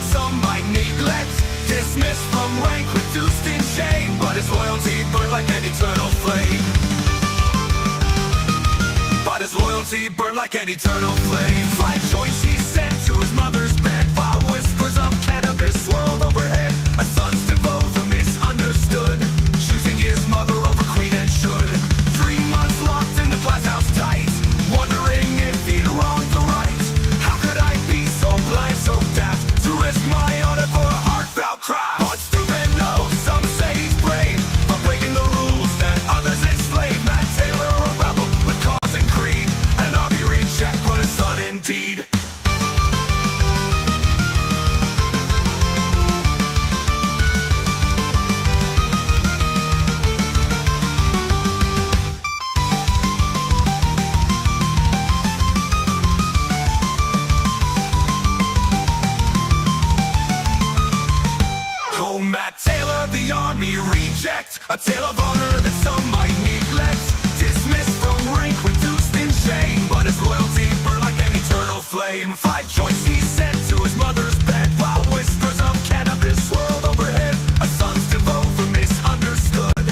that some might neglect. Dismissed from rank, reduced in shame, but his loyalty burned like an eternal flame. But his loyalty burned like an eternal flame. 5 joints he sent to his mother's bed, while whispers of cannabis swirled overhead. A son's devote, the misunderstood, choosing his mother over queen and should. 3 months locked in the glass house tight, wondering if he'd wronged the right. How could I be so blind, so daft, to risk my honor for a heartfelt cry? But stupid no, some say he's brave, for breaking the rules that others enslave. Matt Taylor, a rebel with cause and creed, an army reject, but a son indeed. Oh, Matt Taylor, the army reject, a tale of honor that some might neglect. Dismissed from rank, reduced in shame, but his loyalty burned like an eternal flame. 5 joints he sent to his mother's bed, while whispers of cannabis swirled overhead. A son's devote for misunderstood,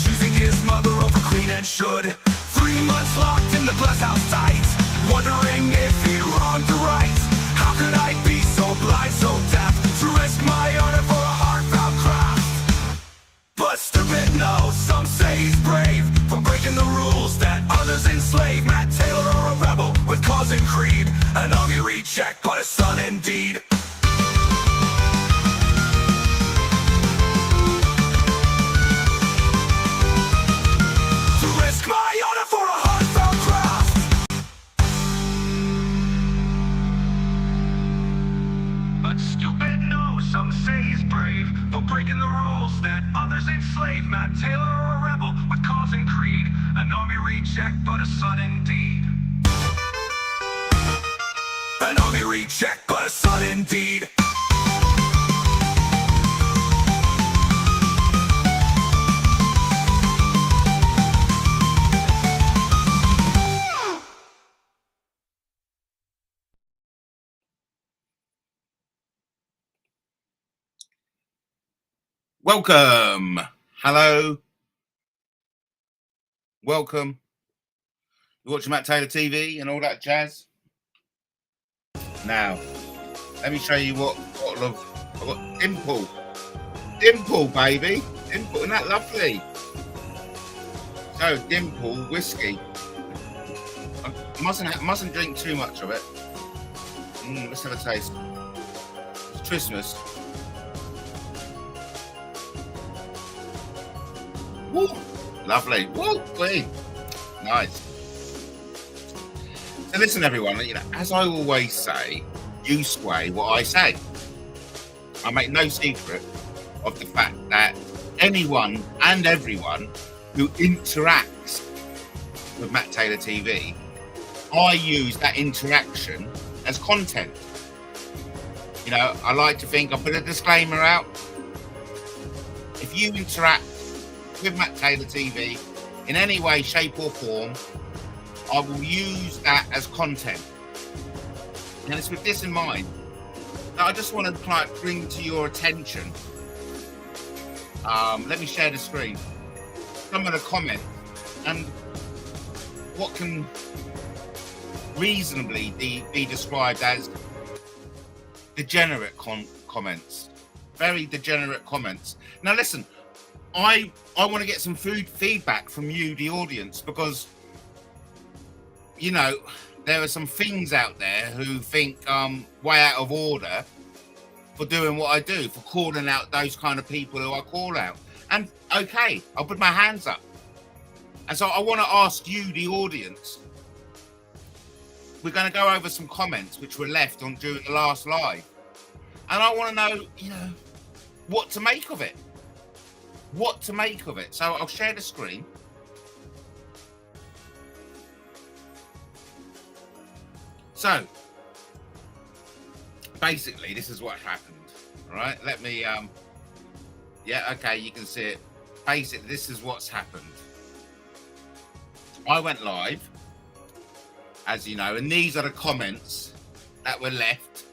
choosing his mother over queen and should. 3 months locked in the glass house tight, wondering if he wronged the right. How could I be so blind, so deaf, to risk my honor for a heartfelt craft? But stupid no, some say he's brave, for breaking the rules that others enslave. Matt Taylor, a rebel with cause and creed, an army reject, but a son indeed. To risk my honor for a heartfelt craft. But stupid no, some say he's brave, for breaking the rules that others enslave. Matt Taylor, a rebel with cause and creed, an army reject, but a son indeed. An army reject, but a son indeed. Welcome. Hello. Welcome. You're watching MattTaylorTV and all that jazz. Now, let me show you what I've got. Dimple. Dimple, baby. Dimple, isn't that lovely? So, Dimple whiskey. I mustn't drink too much of it. Let's have a taste. It's Christmas. Woo, lovely. Woo, wee. Nice. So listen, everyone, as I always say, you sway what I say. I make no secret of the fact that anyone and everyone who interacts with MattTaylorTV, I use that interaction as content. I like to think I put a disclaimer out. If you interact with MattTaylorTV in any way, shape or form, I will use that as content. And it's with this in mind that I just want to bring to your attention. Let me share the screen. Some of the comments and what can reasonably be described as degenerate comments. Very degenerate comments. Now listen, I want to get some feedback from you, the audience, because there are some things out there who think way out of order for doing what I do, for calling out those kind of people who I call out. And okay, I'll put my hands up. And so I want to ask you, the audience, we're going to go over some comments which were left during the last live. And I want to know, what to make of it. What to make of it. So I'll share the screen. So basically, this is what happened. All right, let me okay, you can see it. Basically, this is what's happened. I went live, as you know, and these are the comments that were left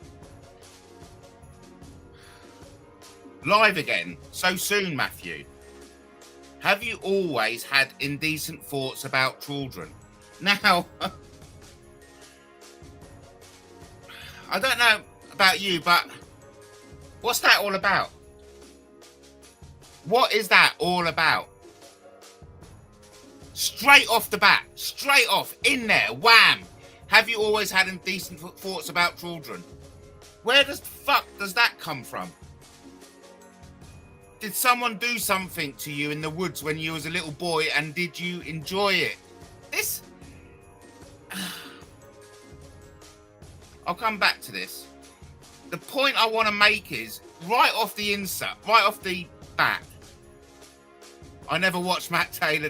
Live again, so soon, Matthew. Have you always had indecent thoughts about children? Now, I don't know about you, but what's that all about? What is that all about? Straight off the bat, straight off, in there, wham! Have you always had indecent thoughts about children? Where the fuck does that come from? Did someone do something to you in the woods when you was a little boy, and did you enjoy it? This... I'll come back to this. The point I want to make is, right off the insert, right off the bat, I never watched Matt Taylor,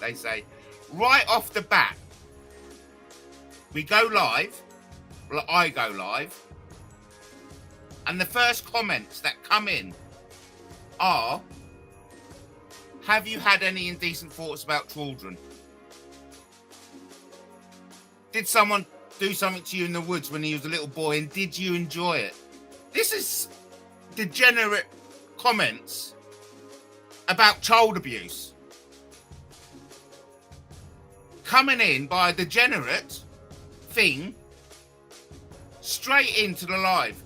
they say. Right off the bat, we go live, well, I go live, and the first comments that come in are, have you had any indecent thoughts about children? Did someone do something to you in the woods when you was a little boy, and did you enjoy it? This is degenerate comments about child abuse. Coming in by a degenerate thing straight into the live.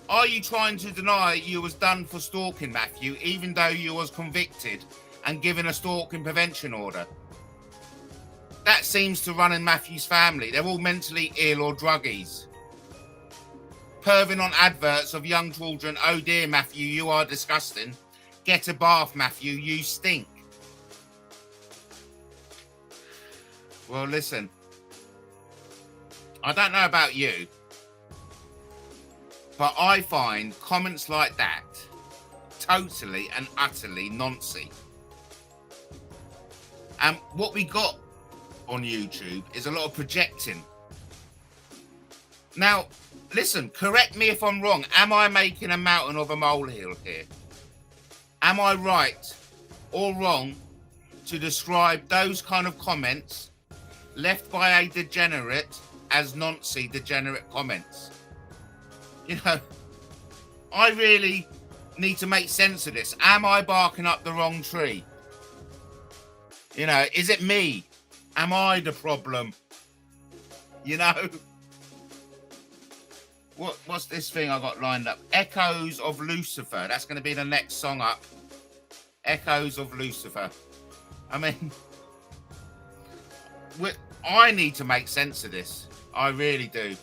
Are you trying to deny you was done for stalking, Matthew, even though you was convicted and given a stalking prevention order? That seems to run in Matthew's family. They're all mentally ill or druggies. Perving on adverts of young children. Oh dear, Matthew, you are disgusting. Get a bath, Matthew, you stink. Well, listen. I don't know about you, but I find comments like that totally and utterly nonsense. And what we got on YouTube is a lot of projecting. Now, listen, correct me if I'm wrong. Am I making a mountain of a molehill here? Am I right or wrong to describe those kind of comments left by a degenerate as nonsense degenerate comments? You know, I really need to make sense of this. Am I barking up the wrong tree? You know, is it me? Am I the problem? You know? What's this thing I got lined up? Echoes of Lucifer. That's going to be the next song up. Echoes of Lucifer. I mean, I need to make sense of this. I really do.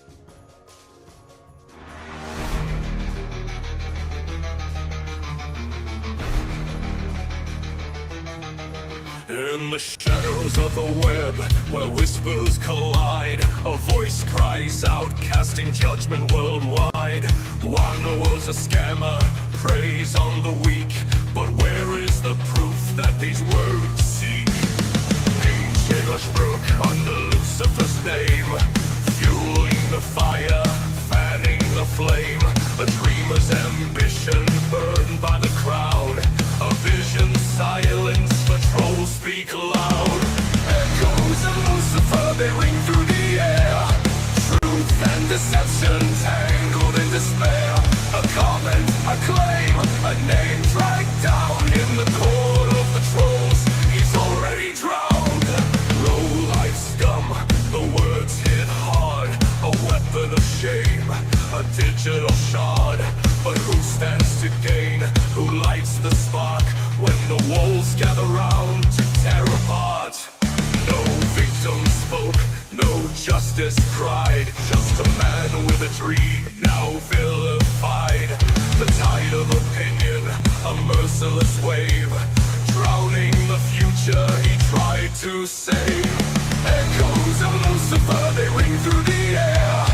In the shadows of the web, where whispers collide, a voice cries out, casting judgment worldwide. One was a scammer, preys on the weak, but where is the proof that these words seek? Ancient broke under Lucifer's name, fueling the fire, fanning the flame. A dreamer's ambition burned by the crowd, a vision silenced, the trolls speak loud. Echoes of Lucifer, they ring through the air. Truth and deception tangled in despair. A comment, a claim, a name dragged down in the court of the trolls. He's already drowned. Low life scum, the words hit hard. A weapon of shame, a digital shard. But who stands to gain? Who lights the spark when the walls gather round to tear apart? No victim spoke, no justice cried. Just a man with a dream, now vilified. The tide of opinion, a merciless wave, drowning the future he tried to save. Echoes of Lucifer, they ring through the air.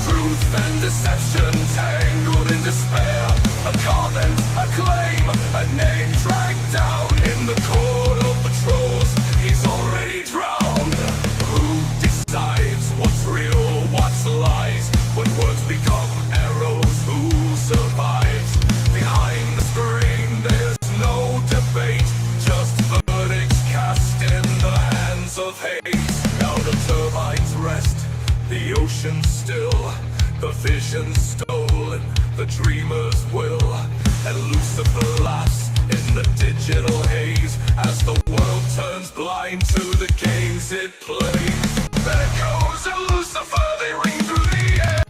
Truth and deception tangled in despair. A comment, a claim, a name dragged down in the court of the trolls. He's already drowned. Who decides what's real, what's lies? When words become arrows, who survives? Behind the screen there's no debate, just verdicts cast in the hands of hate. Now the turbines rest, the ocean still, the vision stolen, the dreamer's will. And Lucifer laughs in the digital haze as the world turns blind to the games it plays. There goes a Lucifer, they ring through the air.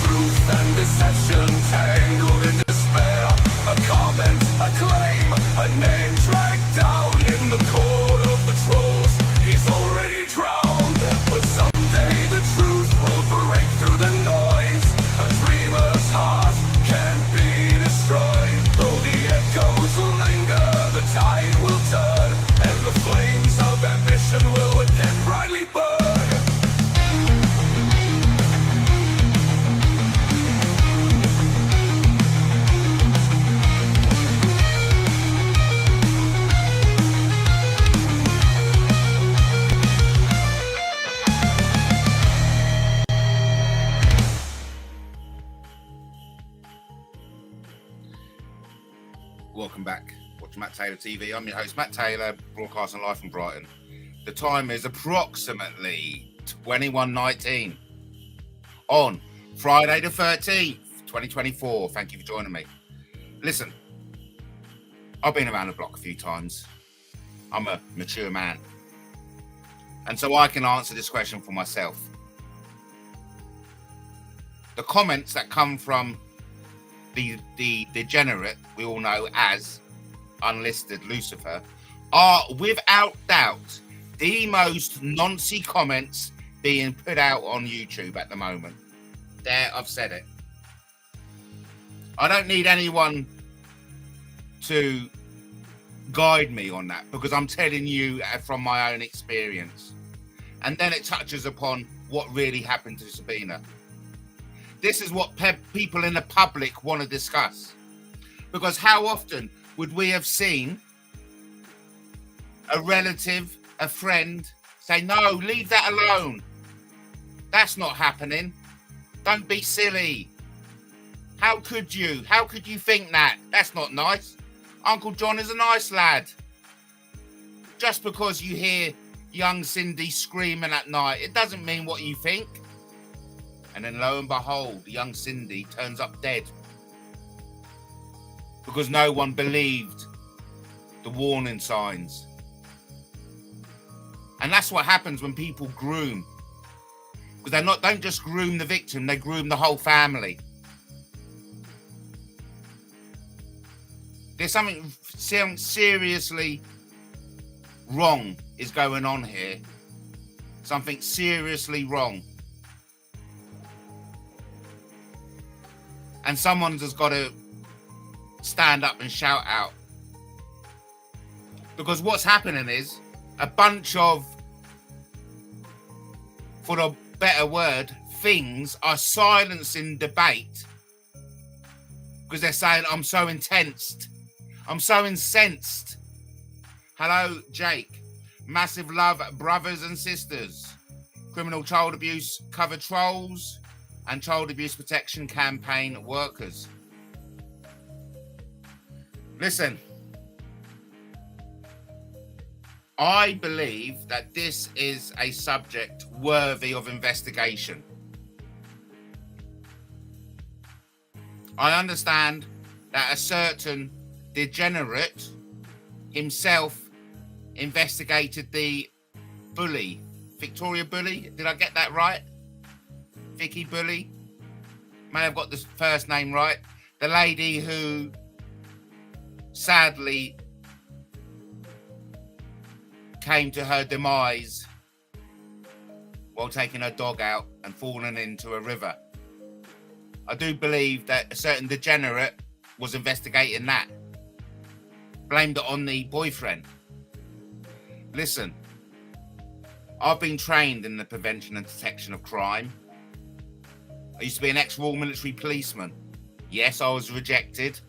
Truth and deception tangled in despair. A comment, a claim, a name dragged down in the court of the trolls. He's already drowned, but someday the truth will break through the noise. A dreamer's heart can't be destroyed. Though the echoes will linger, the tide will turn, and the flames of ambition will again brightly burn. Welcome back. Watching MattTaylorTV. I'm your host, Matt Taylor, broadcasting live from Brighton. The time is approximately 21:19 on Friday the 13th, 2024. Thank you for joining me. Listen, I've been around the block a few times. I'm a mature man. And so I can answer this question for myself. The comments that come from the degenerate we all know as unlisted Lucifer are without doubt the most noncy comments being put out on YouTube at the moment. There, I've said it. I don't need anyone to guide me on that because I'm telling you from my own experience. And then it touches upon what really happened to Sabina. This is what people in the public want to discuss. Because how often would we have seen a relative, a friend, say, no, leave that alone. That's not happening. Don't be silly. How could you? How could you think that? That's not nice. Uncle John is a nice lad. Just because you hear young Cindy screaming at night, it doesn't mean what you think. And then lo and behold, young Cindy turns up dead. Because no one believed the warning signs. And that's what happens when people groom. Because don't just groom the victim, they groom the whole family. There's something seriously wrong is going on here. Something seriously wrong. And someone has got to stand up and shout out. Because what's happening is a bunch of, for the better word, things are silencing debate. Because they're saying, I'm so incensed. I'm so incensed. Hello, Jake. Massive love, brothers and sisters. Criminal child abuse cover trolls and child abuse protection campaign workers. Listen, I believe that this is a subject worthy of investigation. I understand that a certain degenerate himself investigated the bully, Victoria Bully. Did I get that right? Vicky Bully. May have got the first name right. The lady who sadly came to her demise while taking her dog out and falling into a river. I do believe that a certain degenerate was investigating that. Blamed it on the boyfriend. Listen, I've been trained in the prevention and detection of crime. I used to be an ex-Royal Military policeman. Yes, I was rejected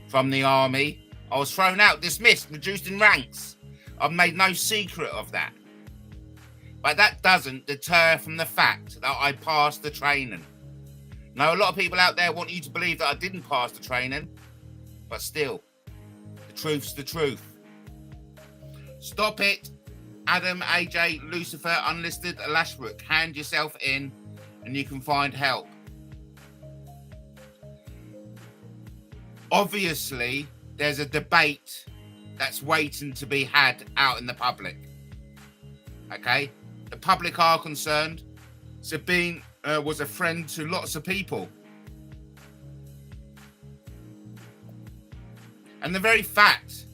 from the army. I was thrown out, dismissed, reduced in ranks. I've made no secret of that. But that doesn't deter from the fact that I passed the training. Now, a lot of people out there want you to believe that I didn't pass the training, but still, the truth's the truth. Stop it. Adam, AJ, Lucifer, Unlisted, Lashbrook, hand yourself in and you can find help. obviously there's a debate that's waiting to be had out in the public. Okay? The public are concerned. Sabine was a friend to lots of people. And the very fact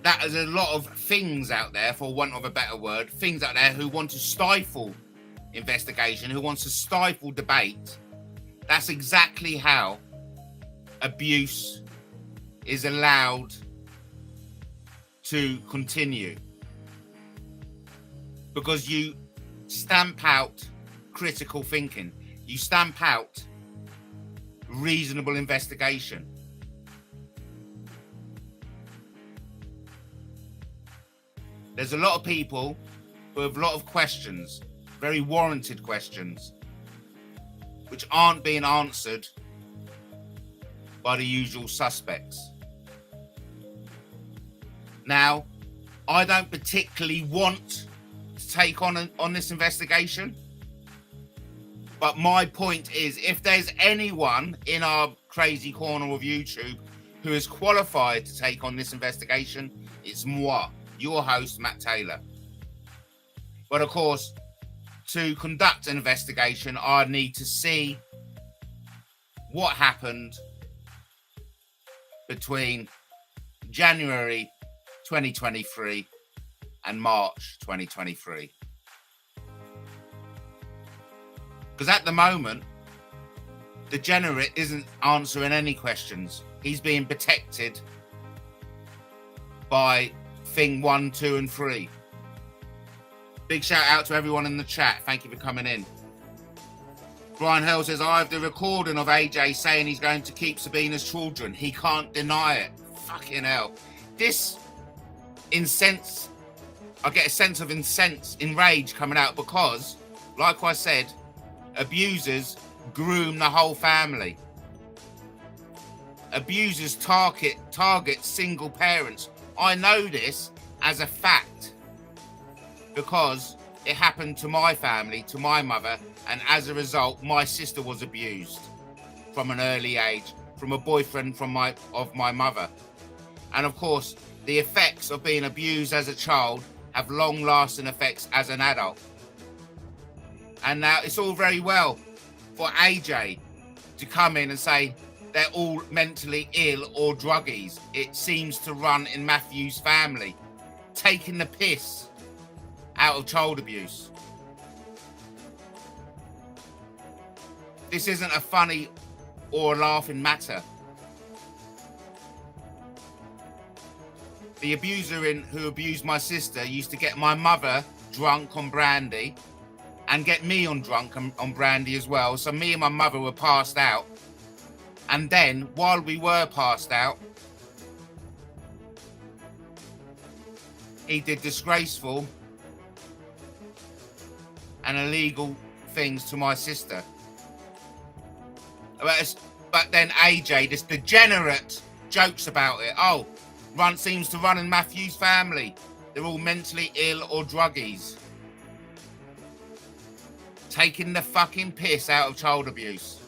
that there's a lot of things out there, for want of a better word, things out there who want to stifle investigation, who wants to stifle debate, that's exactly how abuse is allowed to continue. Because you stamp out critical thinking. You stamp out reasonable investigation. There's a lot of people who have a lot of questions, very warranted questions, which aren't being answered by the usual suspects. Now, I don't particularly want to take on this investigation, but my point is, if there's anyone in our crazy corner of YouTube who is qualified to take on this investigation, it's moi, your host, Matt Taylor. But of course, to conduct an investigation, I need to see what happened between January 2023 and March 2023. Because at the moment, Degenerate isn't answering any questions. He's being protected by thing 1, 2, and 3. Big shout out to everyone in the chat. Thank you for coming in. Brian Hill says, I have the recording of AJ saying he's going to keep Sabina's children. He can't deny it. Fucking hell. This incense, I get a sense of enrage coming out because, like I said, abusers groom the whole family. Abusers target single parents. I know this as a fact because it happened to my family, to my mother, and as a result, my sister was abused from an early age, from a boyfriend of my mother. And of course, the effects of being abused as a child have long-lasting effects as an adult. And now it's all very well for AJ to come in and say they're all mentally ill or druggies. It seems to run in Matthew's family, taking the piss out of child abuse. This isn't a funny or a laughing matter. The abuser who abused my sister used to get my mother drunk on brandy and get me drunk on brandy as well. So me and my mother were passed out. And then, while we were passed out, he did disgraceful and illegal things to my sister. But then AJ, this degenerate, jokes about it. Oh, seems to run in Matthew's family. They're all mentally ill or druggies. Taking the fucking piss out of child abuse.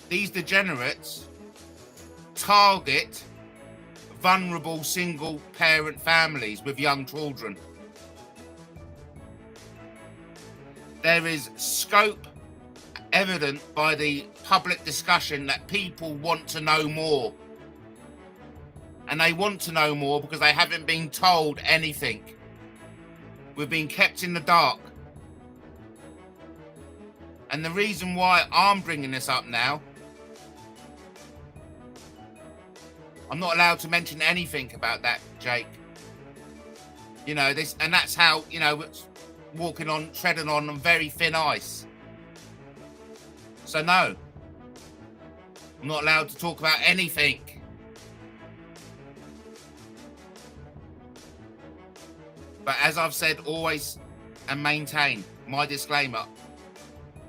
These degenerates target vulnerable single parent families with young children. There is scope evident by the public discussion that people want to know more. And they want to know more because they haven't been told anything. We've been kept in the dark. And the reason why I'm bringing this up now, I'm not allowed to mention anything about that, Jake. You know, this, and that's how, you know, it's treading on very thin ice. So no, I'm not allowed to talk about anything. But as I've said always and maintain, my disclaimer,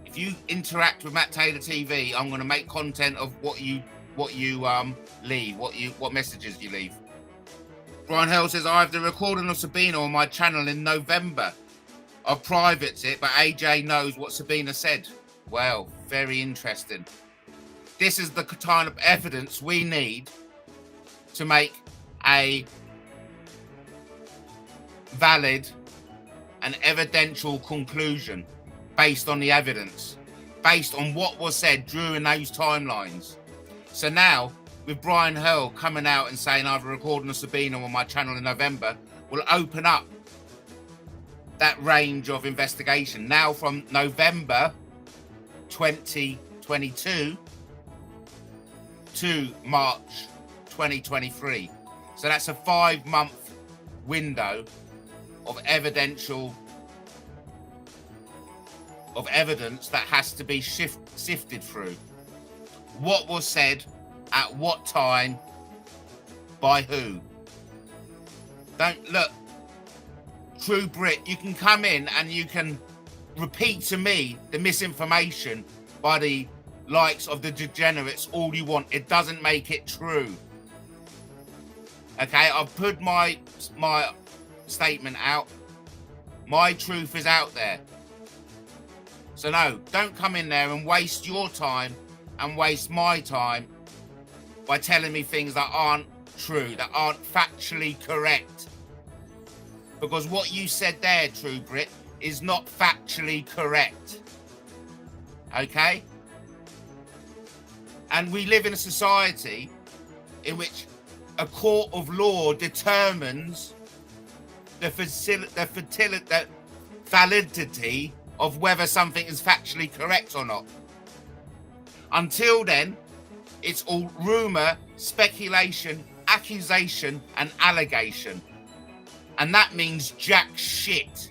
if you interact with MattTaylorTV, I'm going to make content of what you leave, what messages you leave. Brian Hill says, I have the recording of Sabina on my channel in November. I've privated it, but AJ knows what Sabina said. Well, very interesting. This is the kind of evidence we need to make a valid and evidential conclusion based on the evidence, based on what was said during those timelines. So now, with Brian Hurl coming out and saying I've recorded a Sabina on my channel in November, will open up that range of investigation now from November 2022 to March 2023. So that's a 5-month window of evidence that has to be sifted through. What was said at what time by who? Don't look, True Brit, you can come in and you can repeat to me the misinformation by the likes of the degenerates all you want. It doesn't make it true. Okay, I've put my statement out. My truth is out there. So no, don't come in there and waste your time and waste my time by telling me things that aren't true, that aren't factually correct. Because what you said there, True Brit, is not factually correct. Okay? And we live in a society in which a court of law determines the validity of whether something is factually correct or not. Until then, it's all rumour, speculation, accusation, and allegation. And that means jack shit.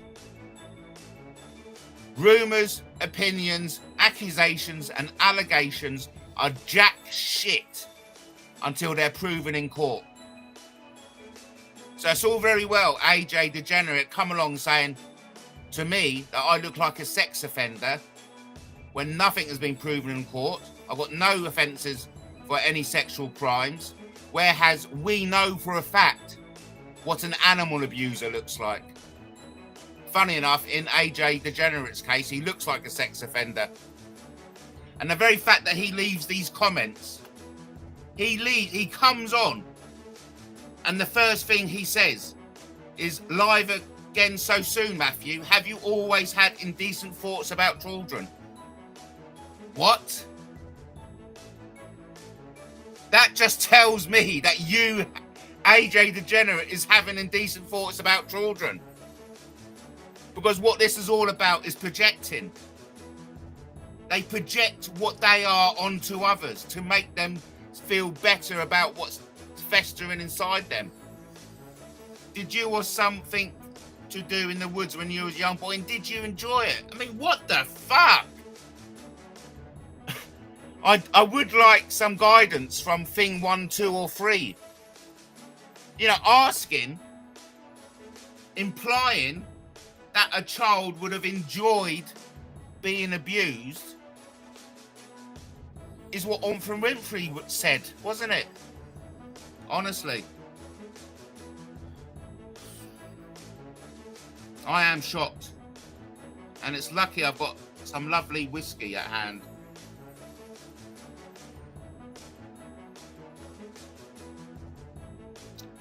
Rumours, opinions, accusations, and allegations are jack shit until they're proven in court. So it's all very well AJ Degenerate come along saying to me that I look like a sex offender when nothing has been proven in court. I've got no offences for any sexual crimes, whereas we know for a fact what an animal abuser looks like. Funny enough, in AJ Degenerate's case, he looks like a sex offender. And the very fact that he leaves these comments, he comes on, and the first thing he says is, live again so soon, Matthew. Have you always had indecent thoughts about children? What? That just tells me that you, AJ Degenerate, is having indecent thoughts about children. Because what this is all about is projecting. They project what they are onto others to make them feel better about what's festering inside them. Did you or something to do in the woods when you was a young boy, and did you enjoy it? I mean, what the fuck? I would like some guidance from thing 1, 2, or 3. You know, asking, implying that a child would have enjoyed being abused is what Oprah Winfrey said, wasn't it? Honestly. I am shocked. And it's lucky I've got some lovely whiskey at hand.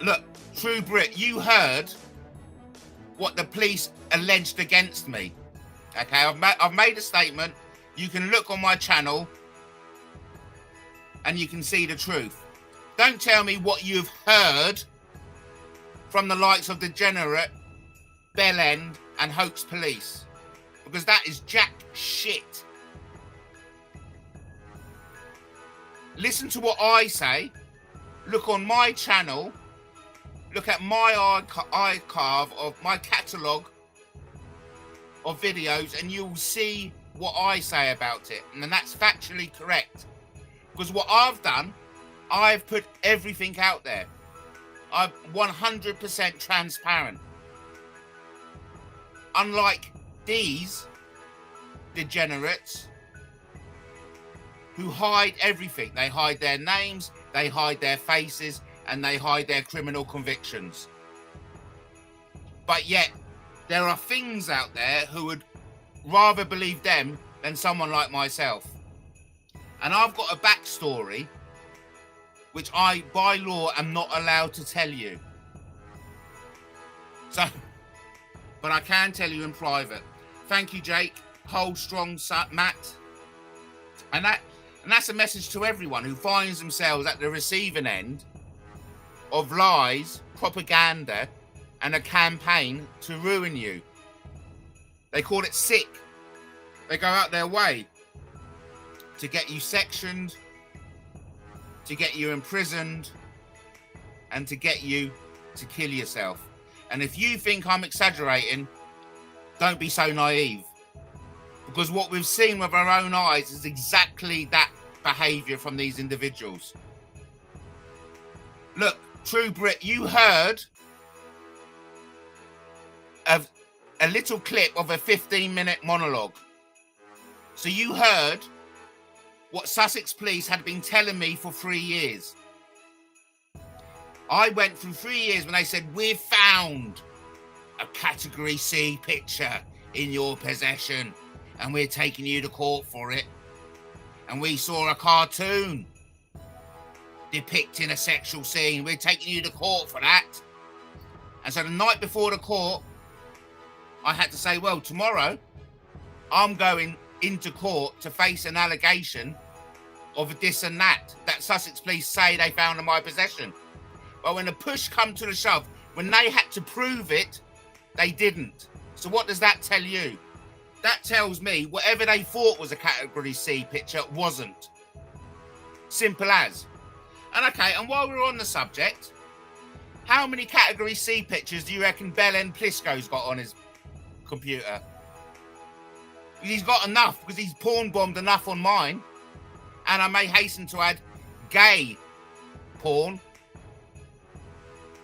Look, True Brit, you heard what the police alleged against me. Okay, I've made a statement. You can look on my channel and you can see the truth. Don't tell me what you've heard from the likes of Degenerate, Bell End, and Hoax Police, because that is jack shit. Listen to what I say. Look on my channel. Look at my archive of my catalogue of videos, and you'll see what I say about it. And that's factually correct. Because what I've done, I've put everything out there. I'm 100% transparent. Unlike these degenerates who hide everything. They hide their names, they hide their faces, and they hide their criminal convictions. But yet, there are things out there who would rather believe them than someone like myself. And I've got a backstory which I, by law, am not allowed to tell you. So, but I can tell you in private. Thank you, Jake. Hold strong, Matt. And that's a message to everyone who finds themselves at the receiving end of lies, propaganda, and a campaign to ruin you. They call it sick. They go out their way to get you sectioned, to get you imprisoned, and to get you to kill yourself. And if you think I'm exaggerating, don't be so naive. Because what we've seen with our own eyes is exactly that behaviour from these individuals. Look, True Brit, you heard of a little clip of a 15-minute monologue. So you heard what Sussex Police had been telling me for 3 years. I went through 3 years when they said, we've found a Category C picture in your possession and we're taking you to court for it. And we saw a cartoon depicting a sexual scene. We're taking you to court for that. And so the night before the court, I had to say, well, tomorrow I'm going into court to face an allegation of this and that Sussex Police say they found in my possession. But when the push come to the shove, when they had to prove it, they didn't. So what does that tell you? That tells me whatever they thought was a Category C picture wasn't. Simple as. And okay, and while we're on the subject, how many Category C pictures do you reckon Belen Plisco's got on his computer? He's got enough because he's porn bombed enough on mine. And I may hasten to add, gay porn.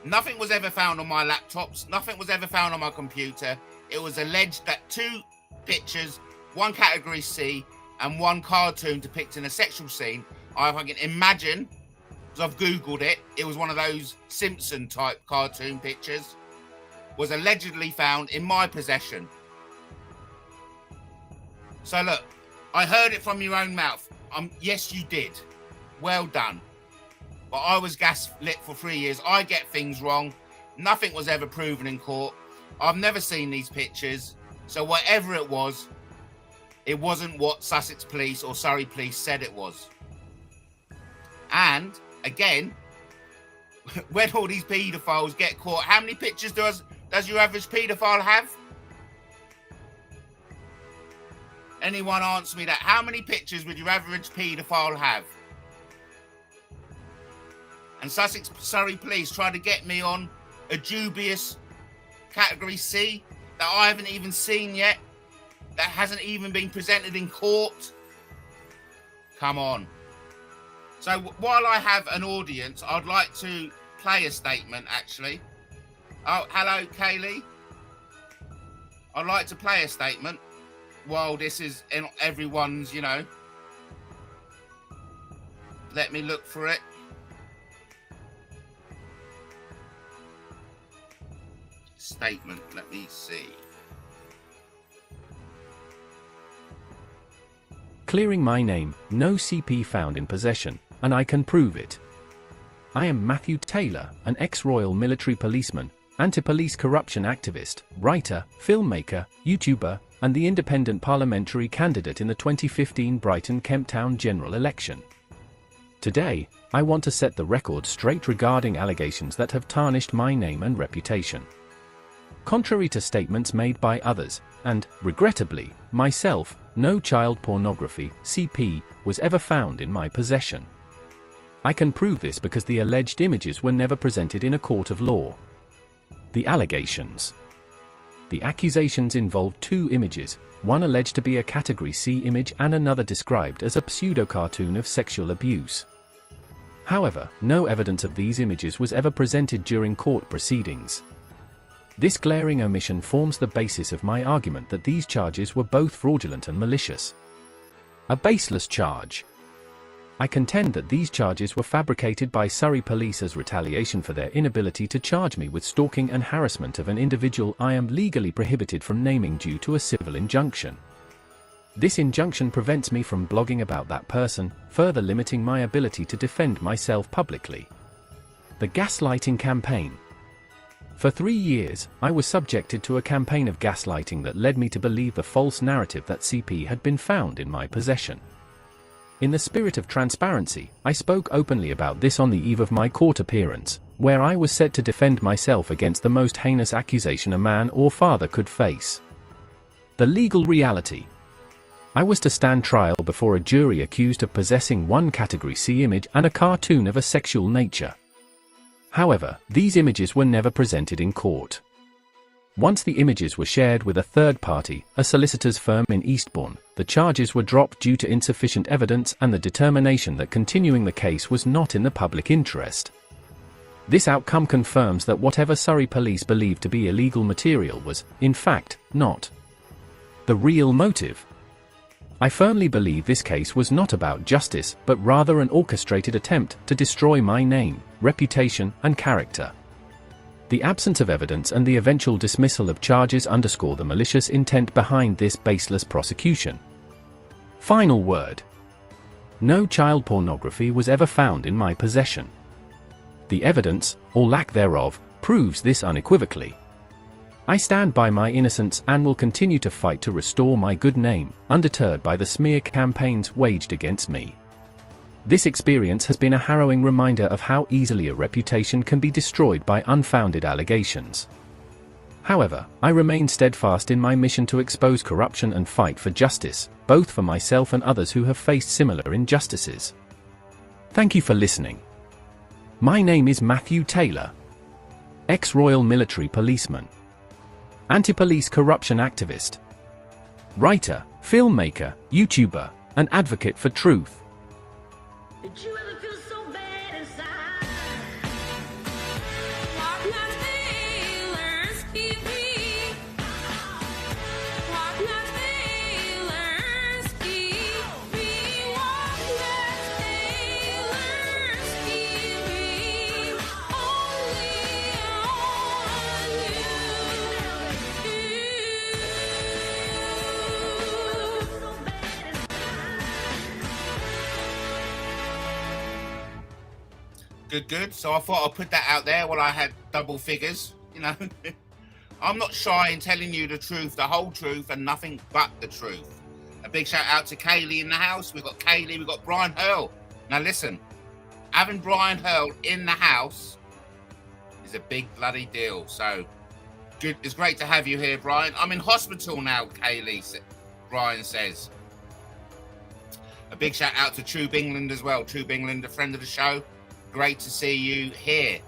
Nothing was ever found on my laptops. Nothing was ever found on my computer. It was alleged that 2 pictures, 1 Category C and 1 cartoon depicting a sexual scene. I can imagine, because I've Googled it, it was one of those Simpson type cartoon pictures, was allegedly found in my possession. So look, I heard it from your own mouth. Yes, you did. Well done. But I was gaslit for 3 years. I get things wrong. Nothing was ever proven in court. I've never seen these pictures. So whatever it wasn't what Sussex Police or Surrey Police said it was. And again, when all these paedophiles get caught, how many pictures does your average paedophile have? Anyone answer me that? How many pictures would your average paedophile have? And Sussex Surrey Police tried to get me on a dubious Category C that I haven't even seen yet, that hasn't even been presented in court. Come on. So while I have an audience, I'd like to play a statement, actually. Oh, hello, Kaylee. I'd like to play a statement while this is in everyone's, let me look for it. Statement, let me see. Clearing my name, no CP found in possession, and I can prove it. I am Matthew Taylor, an ex-Royal Military policeman, anti-police corruption activist, writer, filmmaker, YouTuber, and the independent parliamentary candidate in the 2015 Brighton Kemp Town general election. Today, I want to set the record straight regarding allegations that have tarnished my name and reputation. Contrary to statements made by others, and, regrettably, myself, no child pornography, CP, was ever found in my possession. I can prove this because the alleged images were never presented in a court of law. The allegations. The accusations involved 2 images, one alleged to be a Category C image and another described as a pseudo-cartoon of sexual abuse. However, no evidence of these images was ever presented during court proceedings. This glaring omission forms the basis of my argument that these charges were both fraudulent and malicious. A baseless charge. I contend that these charges were fabricated by Surrey Police as retaliation for their inability to charge me with stalking and harassment of an individual I am legally prohibited from naming due to a civil injunction. This injunction prevents me from blogging about that person, further limiting my ability to defend myself publicly. The gaslighting campaign. For 3 years, I was subjected to a campaign of gaslighting that led me to believe the false narrative that CP had been found in my possession. In the spirit of transparency, I spoke openly about this on the eve of my court appearance, where I was set to defend myself against the most heinous accusation a man or father could face. The legal reality. I was to stand trial before a jury accused of possessing one Category C image and a cartoon of a sexual nature. However, these images were never presented in court. Once the images were shared with a third party, a solicitor's firm in Eastbourne, the charges were dropped due to insufficient evidence and the determination that continuing the case was not in the public interest. This outcome confirms that whatever Surrey police believed to be illegal material was, in fact, not the real motive. I firmly believe this case was not about justice, but rather an orchestrated attempt to destroy my name, reputation, and character. The absence of evidence and the eventual dismissal of charges underscore the malicious intent behind this baseless prosecution. Final word. No child pornography was ever found in my possession. The evidence, or lack thereof, proves this unequivocally. I stand by my innocence and will continue to fight to restore my good name, undeterred by the smear campaigns waged against me. This experience has been a harrowing reminder of how easily a reputation can be destroyed by unfounded allegations. However, I remain steadfast in my mission to expose corruption and fight for justice, both for myself and others who have faced similar injustices. Thank you for listening. My name is Matthew Taylor, ex-Royal Military Policeman, anti-police corruption activist, writer, filmmaker, YouTuber, and advocate for truth. Did you ever feel so bad inside? Walk MattTaylor's TV. Walk MattTaylor's TV. Walk MattTaylor's TV. Only Good. So I thought I'd put that out there while I had double figures, you know. I'm not shy in telling you the truth, the whole truth, and nothing but the truth. A big shout out to Kaylee in the house. We've got Kaylee, we've got Brian Hurl. Now listen, having Brian Hurl in the house is a big bloody deal. So good. It's great to have you here, Brian. I'm in hospital now, Kaylee, Brian says. A big shout out to True England as well. True England, a friend of the show. Great to see you here.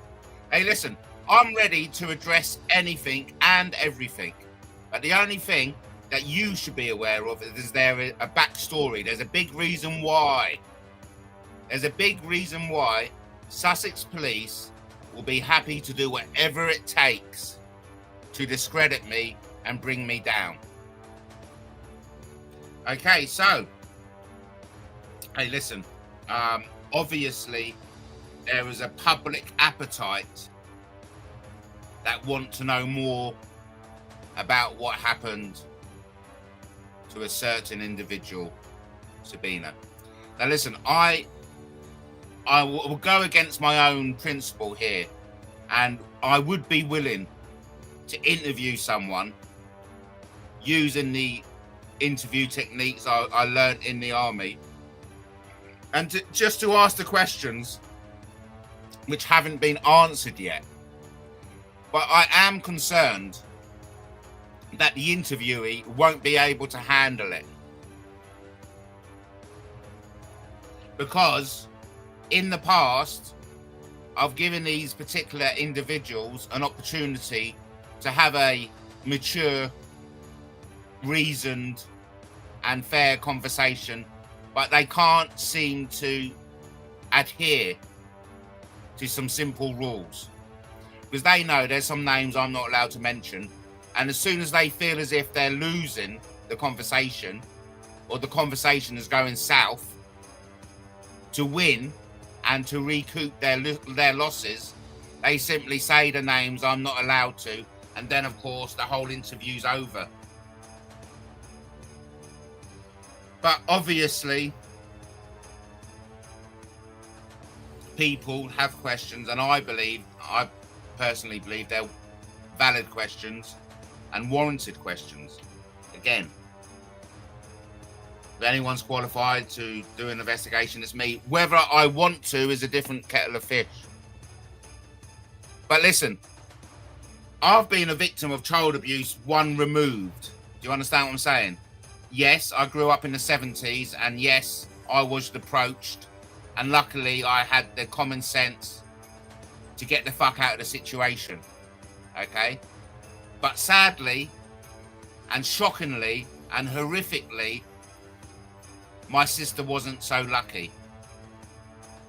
Hey, listen, I'm ready to address anything and everything. But the only thing that you should be aware of is there a backstory. There's a big reason why. There's a big reason why Sussex Police will be happy to do whatever it takes to discredit me and bring me down. Okay, so, hey, listen, obviously, there is a public appetite that want to know more about what happened to a certain individual, Sabina. Now listen, I will go against my own principle here, and I would be willing to interview someone using the interview techniques I learned in the army, and just to ask the questions which haven't been answered yet. But I am concerned that the interviewee won't be able to handle it. Because in the past, I've given these particular individuals an opportunity to have a mature, reasoned, and fair conversation, but they can't seem to adhere to some simple rules, because they know there's some names I'm not allowed to mention, and as soon as they feel as if they're losing the conversation or the conversation is going south, to win and to recoup their losses, they simply say the names I'm not allowed to, and then of course the whole interview's over. But obviously, people have questions, and I personally believe they're valid questions and warranted questions. Again, if anyone's qualified to do an investigation, it's me. Whether I want to is a different kettle of fish. But listen, I've been a victim of child abuse, one removed. Do you understand what I'm saying? Yes, I grew up in the 70s, and yes, I was approached, and luckily I had the common sense to get the fuck out of the situation. Okay? But sadly, and shockingly, and horrifically, my sister wasn't so lucky.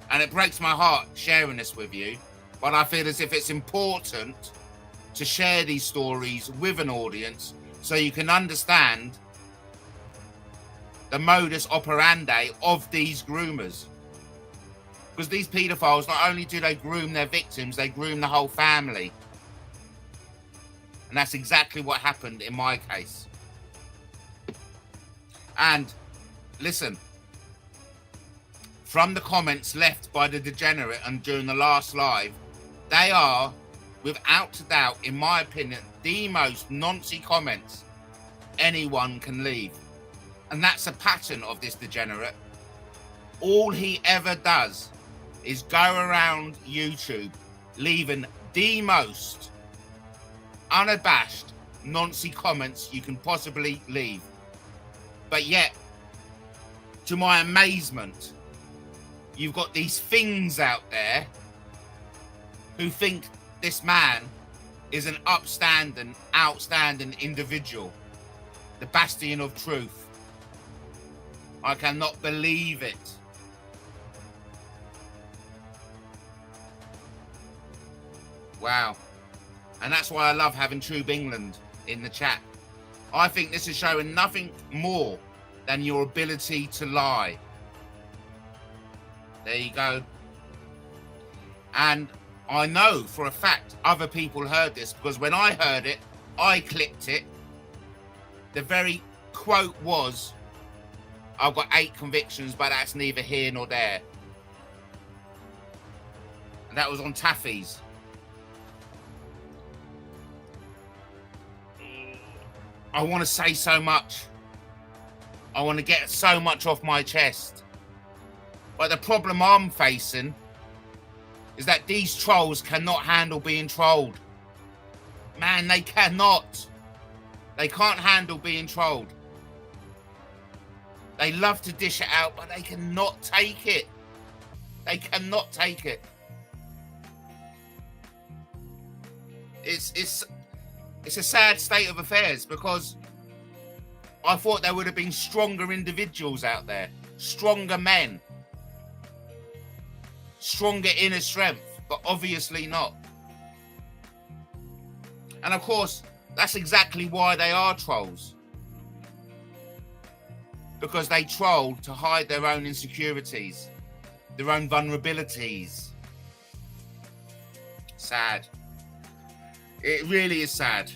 And it breaks my heart sharing this with you, but I feel as if it's important to share these stories with an audience so you can understand the modus operandi of these groomers. Because these paedophiles, not only do they groom their victims, they groom the whole family. And that's exactly what happened in my case. And listen, from the comments left by the Degenerate and during the last live, they are, without a doubt, in my opinion, the most noncy comments anyone can leave. And that's a pattern of this Degenerate. All he ever does is go around YouTube leaving the most unabashed noncy comments you can possibly leave. But yet, to my amazement, you've got these things out there who think this man is an upstanding, outstanding individual, the bastion of truth. I cannot believe it. Wow. And that's why I love having Tube England in the chat. I think this is showing nothing more than your ability to lie. There you go. And I know for a fact other people heard this, because when I heard it, I clicked it. The very quote was, I've got 8 convictions, but that's neither here nor there. And that was on Taffy's. I want to say so much. I want to get so much off my chest. But the problem I'm facing is that these trolls cannot handle being trolled. Man, they cannot. They can't handle being trolled. They love to dish it out, but they cannot take it. They cannot take it. It's a sad state of affairs, because I thought there would have been stronger individuals out there, stronger men, stronger inner strength, but obviously not. And of course, that's exactly why they are trolls. Because they troll to hide their own insecurities, their own vulnerabilities. Sad. It really is sad.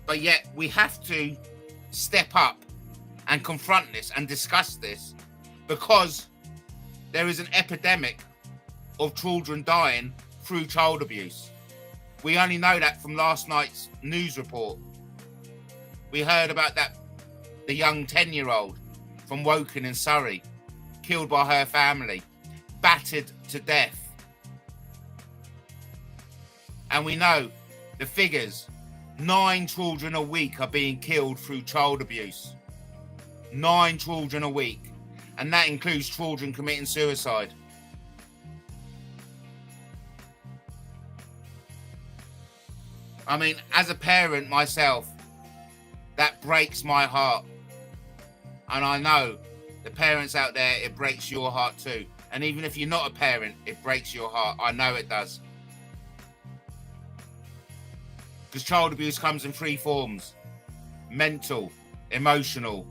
But yet we have to step up and confront this and discuss this, because there is an epidemic of children dying through child abuse. We only know that from last night's news report. We heard about the young 10-year-old from Woking in Surrey, killed by her family, battered to death. And we know the figures, 9 children a week are being killed through child abuse. 9 children a week. And that includes children committing suicide. I mean, as a parent myself, that breaks my heart. And I know the parents out there, it breaks your heart too. And even if you're not a parent, it breaks your heart. I know it does. Because child abuse comes in 3 forms: mental, emotional,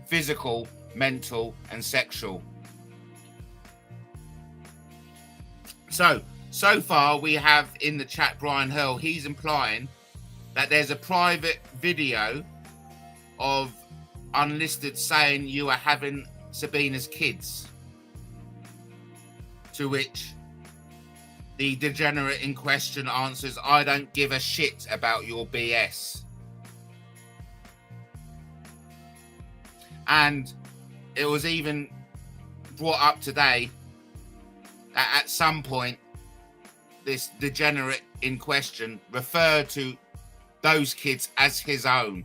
physical, mental, and sexual. So far we have in the chat Brian Hurl. He's implying that there's a private video of unlisted saying you are having Sabina's kids. To which the degenerate in question answers, I don't give a shit about your BS. And it was even brought up today that at some point this degenerate in question referred to those kids as his own.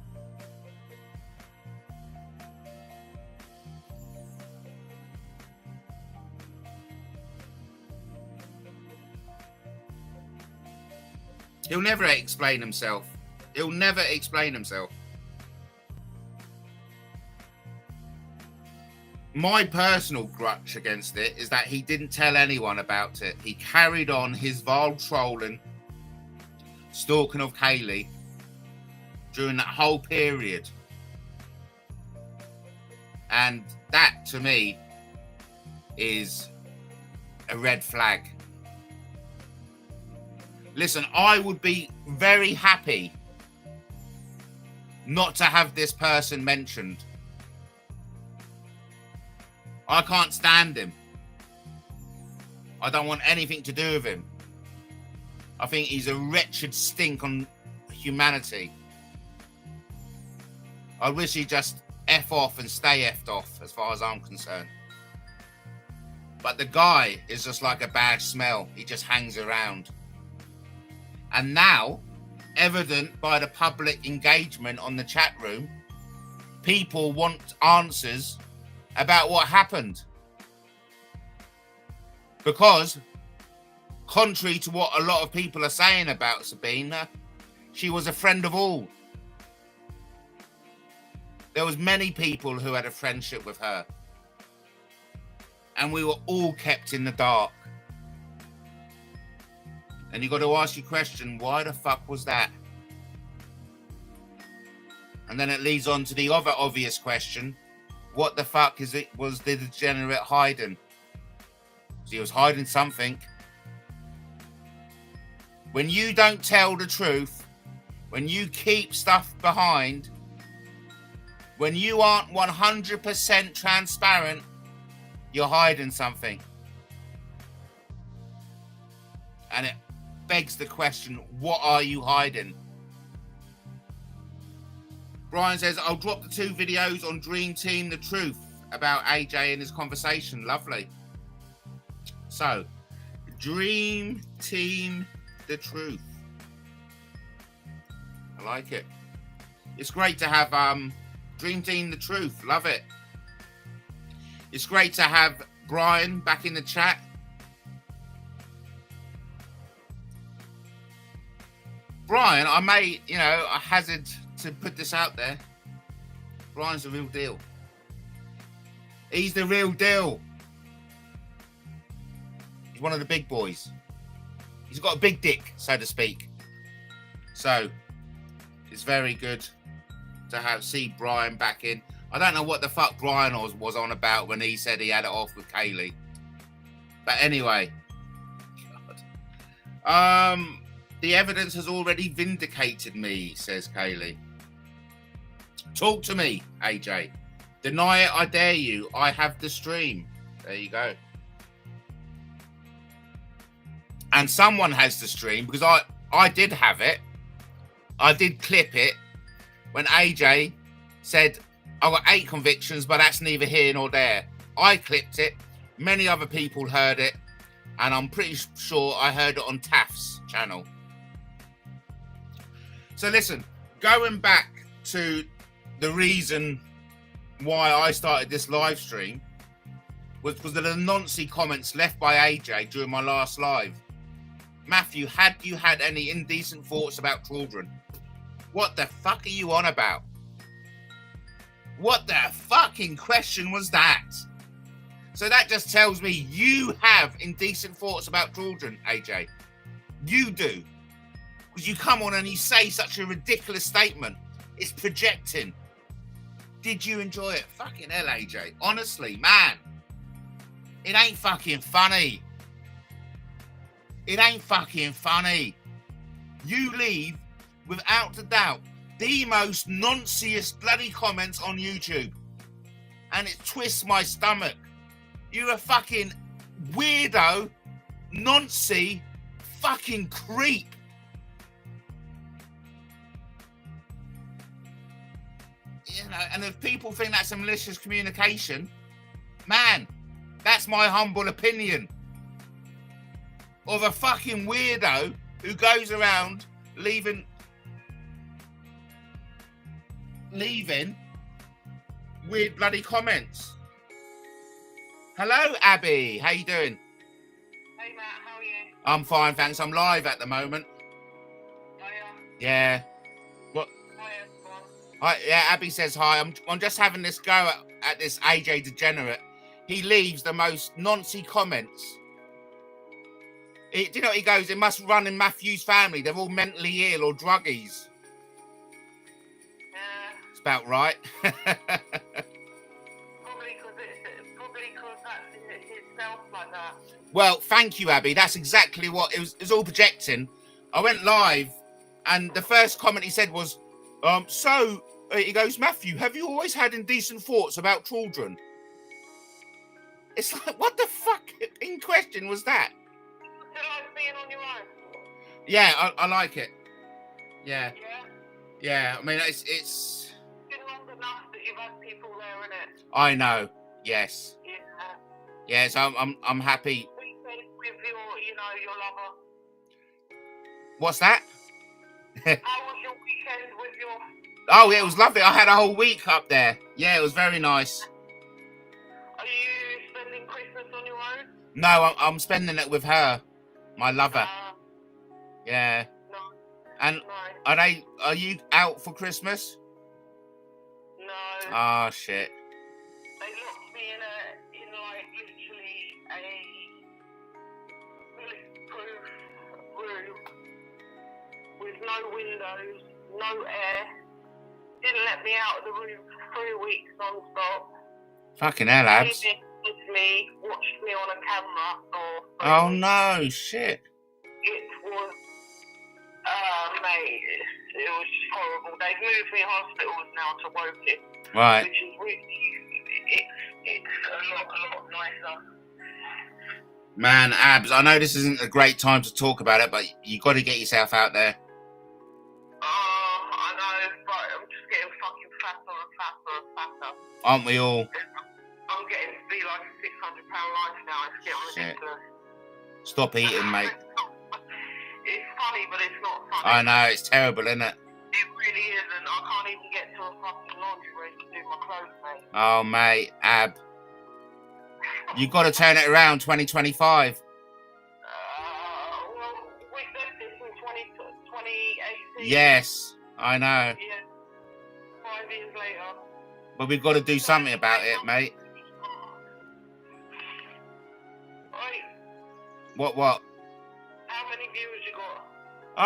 He'll never explain himself. He'll never explain himself. My personal grudge against it is that he didn't tell anyone about it. He carried on his vile trolling, stalking of Kaylee during that whole period. And that, to me, is a red flag. Listen, I would be very happy not to have this person mentioned. I can't stand him. I don't want anything to do with him. I think he's a wretched stink on humanity. I wish he'd just F off and stay F'd off, as far as I'm concerned. But the guy is just like a bad smell. He just hangs around. And now, evident by the public engagement on the chat room, people want answers about what happened. Because, contrary to what a lot of people are saying about Sabina, she was a friend of all. There was many people who had a friendship with her. And we were all kept in the dark. And you got to ask your question, why the fuck was that? And then it leads on to the other obvious question, what the fuck was the degenerate hiding? He was hiding something. When you don't tell the truth, when you keep stuff behind, when you aren't 100% transparent, you're hiding something. And it begs the question, what are you hiding? Brian says, I'll drop the 2 videos on Dream Team The Truth about AJ and his conversation. Lovely. So, Dream Team The Truth. I like it. It's great to have Dream Team The Truth. Love it. It's great to have Brian back in the chat. Brian, I hazard to put this out there. Brian's the real deal. He's the real deal. He's one of the big boys. He's got a big dick, so to speak. So, it's very good to see Brian back in. I don't know what the fuck Brian was on about when he said he had it off with Kaylee. But anyway. God. The evidence has already vindicated me, says Kaylee. Talk to me, AJ. Deny it, I dare you. I have the stream. There you go. And someone has the stream, because I did have it. I did clip it when AJ said, I've got 8 convictions, but that's neither here nor there. I clipped it. Many other people heard it. And I'm pretty sure I heard it on Taff's channel. So listen, going back to the reason why I started this live stream was the nonsense comments left by AJ during my last live. Matthew, had you had any indecent thoughts about children? What the fuck are you on about? What the fucking question was that? So that just tells me you have indecent thoughts about children, AJ. You do. Because you come on and you say such a ridiculous statement. It's projecting. Did you enjoy it? Fucking hell, AJ. Honestly, man. It ain't fucking funny. It ain't fucking funny. You leave, without a doubt, the most nonciest bloody comments on YouTube. And it twists my stomach. You're a fucking weirdo, noncy, fucking creep. You know, and if people think that's a malicious communication, man, that's my humble opinion of a fucking weirdo who goes around leaving weird bloody comments. Hello, Abby. How you doing? Hey, Matt. How are you? I'm fine, thanks. I'm live at the moment. Oh, Yeah. What? yeah? Oh, yeah. Go on. Hi, yeah, Abby says hi. I'm just having this go at this AJ Degenerate. He leaves the most noncy comments. Do you know what he goes? It must run in Matthew's family. They're all mentally ill or druggies. Yeah. It's about right. Probably because that's himself like that. Well, thank you, Abby. That's exactly what it was. It was all projecting. I went live, and the first comment he said was, he goes, Matthew, have you always had indecent thoughts about children? It's like, what the fuck in question was that? Do you like being on your own? Yeah, I like it. Yeah, Yeah. yeah. I mean, it's. It's been long enough that you've had people there, innit? I know. Yes. Yeah. Yes. I'm happy. Weekend with your lover. What's that? How was your weekend with your? Oh, yeah, it was lovely. I had a whole week up there. Yeah, it was very nice. Are you spending Christmas on your own? No, I'm spending it with her, my lover. Yeah. No. And No. are you out for Christmas? No. Oh shit. They locked me in like literally a bulletproof room with no windows, no air. Didn't let me out of the room for 3 weeks non-stop. Fucking hell, abs. Came in with me, watched me on a camera for 3 Oh weeks. no, shit. It was, mate, it was horrible. They've moved me hospitals now to Wacky, Right. which is really, it's a lot nicer. Man, abs, I know this isn't a great time to talk about it, but you got to get yourself out there. I know, but I'm just getting fucking fatter and fatter and fatter. Aren't we all? I'm getting to be like a 600-pound life now. It's getting Shit. ridiculous. Stop eating, mate. It's funny, but it's not funny. I know, it's terrible, isn't it? It really isn't. I can't even get to a fucking laundry room to do my clothes, mate. Oh, mate, ab. You got to turn it around 2025. Well, we said this in 2018. Yes, I know. Yeah. 5 years later. But we've got to do something about it, mate. Right. What? How many viewers you got?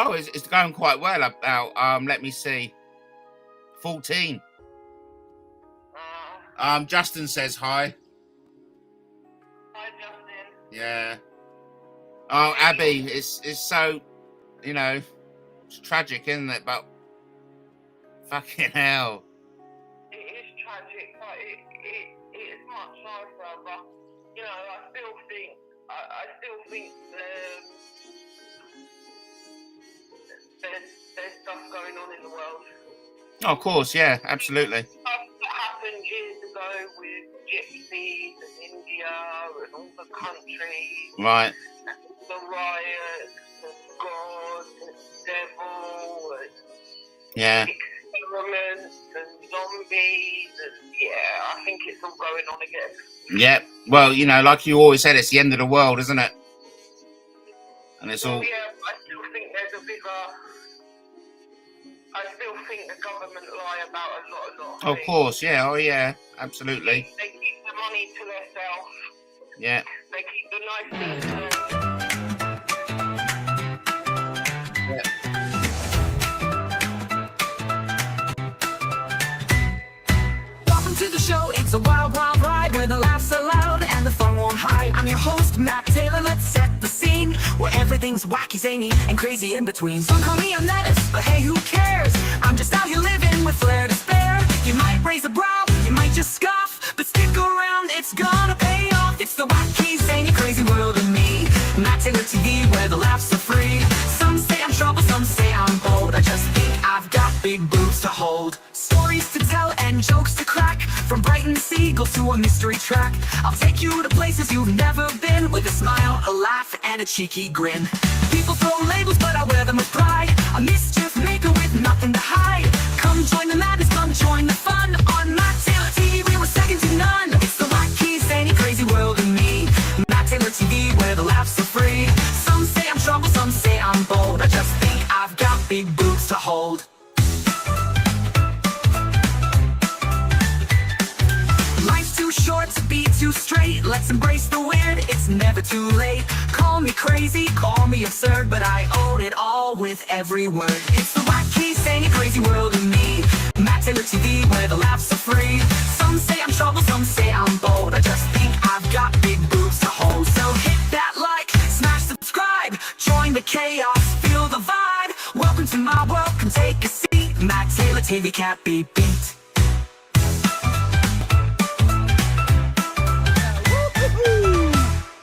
Oh, it's going quite well. About, let me see. 14. Justin says hi. Hi, Justin. Yeah. Oh, Abby, it's so, it's tragic, isn't it? But fucking hell. It is tragic, but it is much nicer. But I still think there's stuff going on in the world. Oh, of course, yeah, absolutely. Stuff that happened years ago with gypsies and India and all the countries. Right. The riots and God and devil and Yeah. experiments and zombies and I think it's all going on again. Yep. Well, like you always said, it's the end of the world, isn't it? And it's all. Yeah, I still think there's a bigger. I still think the government lie about a lot of Of things. course, yeah. Oh, yeah. Absolutely. They keep the money to themselves. Yeah. They keep the nice things to themselves. Welcome to the show, it's a wild, wild ride where the laughs are loud and the fun won't hide. I'm your host, Matt Taylor, let's set the scene. where everything's wacky, zany, and crazy in between. Some call me a menace, but hey, who cares? I'm just out here living with flair to spare. You might raise a brow, you might just scoff, but stick around, it's gonna pay off. It's the wacky, zany, crazy world of me. MattTaylorTV, where the laughs are free. Some say I'm trouble, some say I'm bold. I just think I've got big boobs to hold. Stories to tell and jokes to crack, from Brighton seagulls to a mystery track. I'll take you to places you've never been, with a smile, a laugh, and a cheeky grin. People throw labels, but I wear them with pride. A mischief maker with nothing to hide. Come join the madness, come join the fun. On MattTaylorTV, we're second to none. It's the wacky, zany, crazy world of me. MattTaylorTV, where the laughs are free. Some say I'm trouble, some say I'm bold. I just think I've got big boobs to hold. Life's too short to be too straight. Let's embrace the weird, it's never too late. Call me crazy, call me absurd, but I own it all with every word. It's the wacky, zany, crazy world of me. MattTaylorTV, where the laughs are free. Some say I'm trouble, some say I'm bold. I just think I've got big boobs to hold. So hit that like, smash subscribe, join the chaos, feel the vibe. Welcome to my world, come take a seat. MattTaylorTV can't be beat.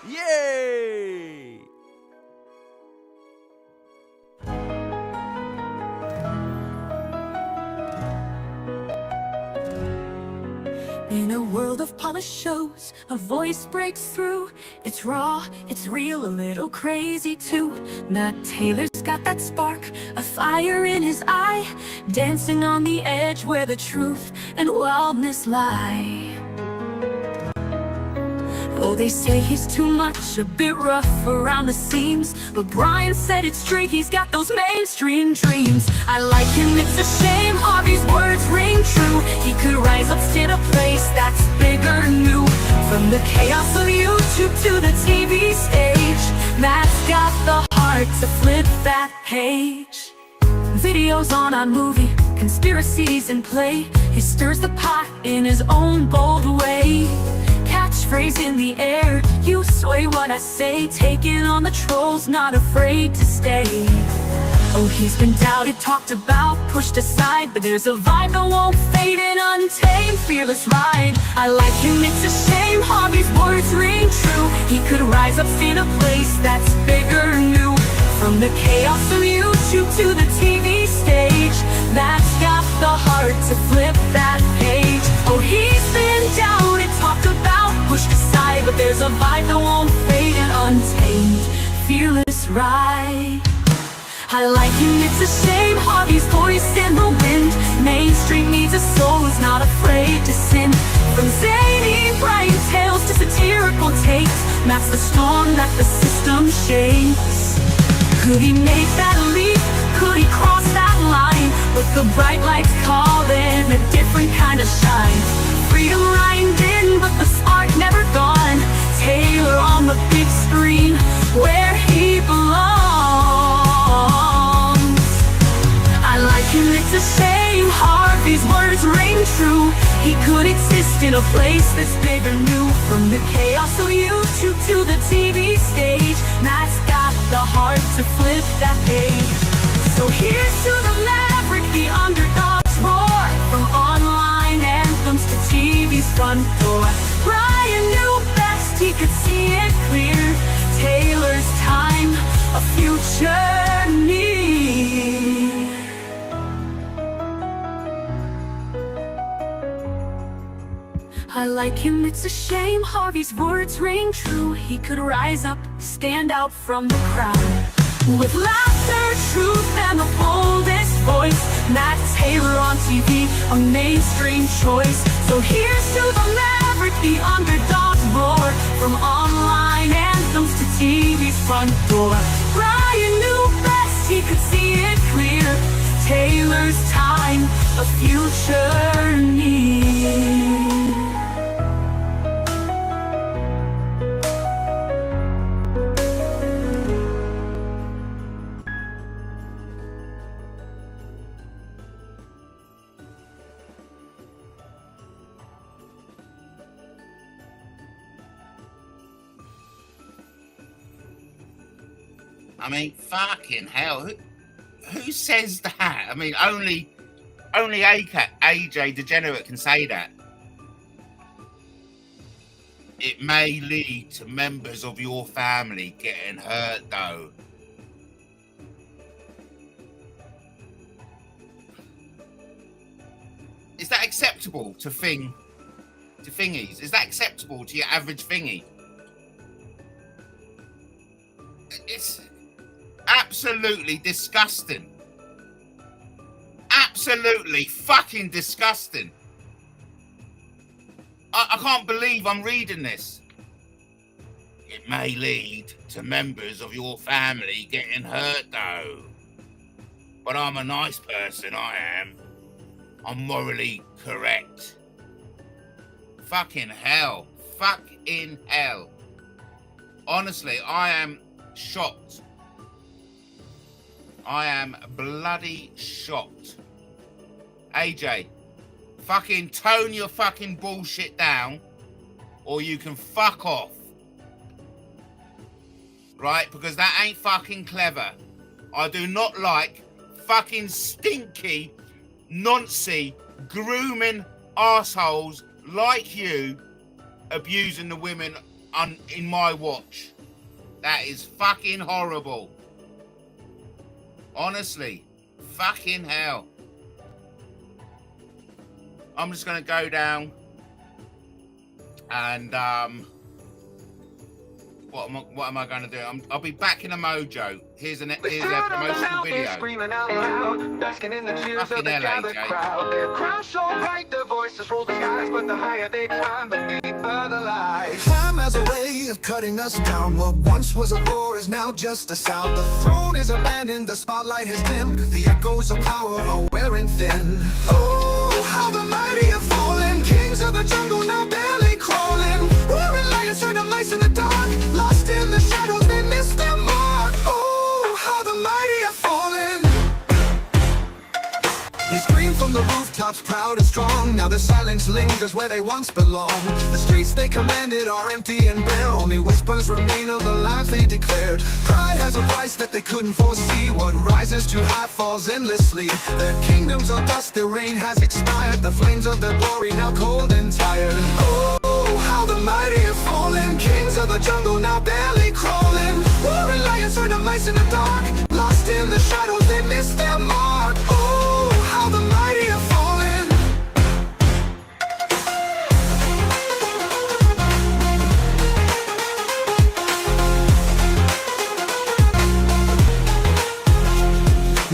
Yay! In a world of polished shows, a voice breaks through. It's raw, it's real, a little crazy too. Matt Taylor's got that spark, a fire in his eye, dancing on the edge where the truth and wildness lie. Oh, they say he's too much, a bit rough around the seams, but Brian said it's straight, he's got those mainstream dreams. I like him, it's a shame Harvey's words ring true. He could rise up, stand a place that's bigger and new. From the chaos of YouTube to the TV stage, Matt's got the heart to flip that page. Videos on a movie, conspiracies in play. He stirs the pot in his own bold way. Catchphrase in the air, you sway what I say. Taking on the trolls, not afraid to stay. Oh, he's been doubted, talked about, pushed aside, but there's a vibe that won't fade, an untamed, fearless ride. I like him, it's a shame Harvey's words ring true. He could rise up, stand a place that's bigger and new. From the chaos of YouTube to the TV stage, Matt's got the heart to flip that page. Oh, he's been doubted, talked about, pushed aside, but there's a vibe that won't fade, an untamed, fearless ride. I like him, it's a shame Harvey's voice in the wind. Mainstream needs a soul who's not afraid to sin. From zany, bright tales to satirical takes, Matt's the storm that the system shakes. Could he make that leap? Could he cross that line? With the bright lights calling, a different kind of shine. Freedom rhymed in, but the spark never gone. Taylor on the big screen, where he belongs. I like him, it's a shame Harvey's words ring true. He could exist in a place that's bigger new. From the chaos of YouTube to the TV stage, Matt's got the heart to flip that page. So here's to the maverick, the underdog's roar. From online anthems to TV's front door, Brian knew best, he could see it clear. Taylor's time, a future near. I like him, it's a shame Harvey's words ring true. He could rise up, stand out from the crowd. With laughter, truth, and the boldest voice, Matt Taylor on TV, a mainstream choice. So here's to the maverick, the underdog's roar. From online anthems to TV's front door, Brian knew best, he could see it clear. Taylor's time, a future near. I mean, fucking hell. Who says that? I mean, only AJ Degenerate can say that. It may lead to members of your family getting hurt, though. Is that acceptable to thingies? Is that acceptable to your average thingy? It's absolutely disgusting. Absolutely fucking disgusting. I can't believe I'm reading this. It may lead to members of your family getting hurt, though. But I'm a nice person, I am. I'm morally correct. Fucking hell. Fucking hell. Honestly, I am shocked. I am bloody shocked. AJ, fucking tone your fucking bullshit down, or you can fuck off. Right? Because that ain't fucking clever. I do not like fucking stinky, noncy, grooming assholes like you abusing the women in my watch. That is fucking horrible. Honestly, fucking hell. I'm just gonna go down and what am I gonna do? I'll be back in a mojo. Here's a promotional video. Screaming out loud, basking in the cheers of the gathered crowd. Their crowds so bright, their voices roll the skies, but the higher they climb, the deeper the lies. Time has a way of cutting us down. What once was a roar is now just a sound. The throne is abandoned, the spotlight has dimmed. The echoes of power are wearing thin. Oh, how the mighty have fallen. Kings of the jungle now barely crawling. Roaring lions turn to mice in the dark. Lost in the shadows, they miss their mark. Oh, how the mighty have fallen. They scream from the rooftops, proud and strong. Now the silence lingers where they once belonged. The streets they commanded are empty and bare. Only whispers remain of the lives they declared. Pride has a price that they couldn't foresee. What rises too high falls endlessly. Their kingdoms are dust, their reign has expired. The flames of their glory now cold and tired. Oh, how the mighty have fallen. Kings of the jungle now barely crawling. Roaring lions turn to mice in the dark. Lost in the shadows, they miss their mark. Oh, how the mighty have fallen.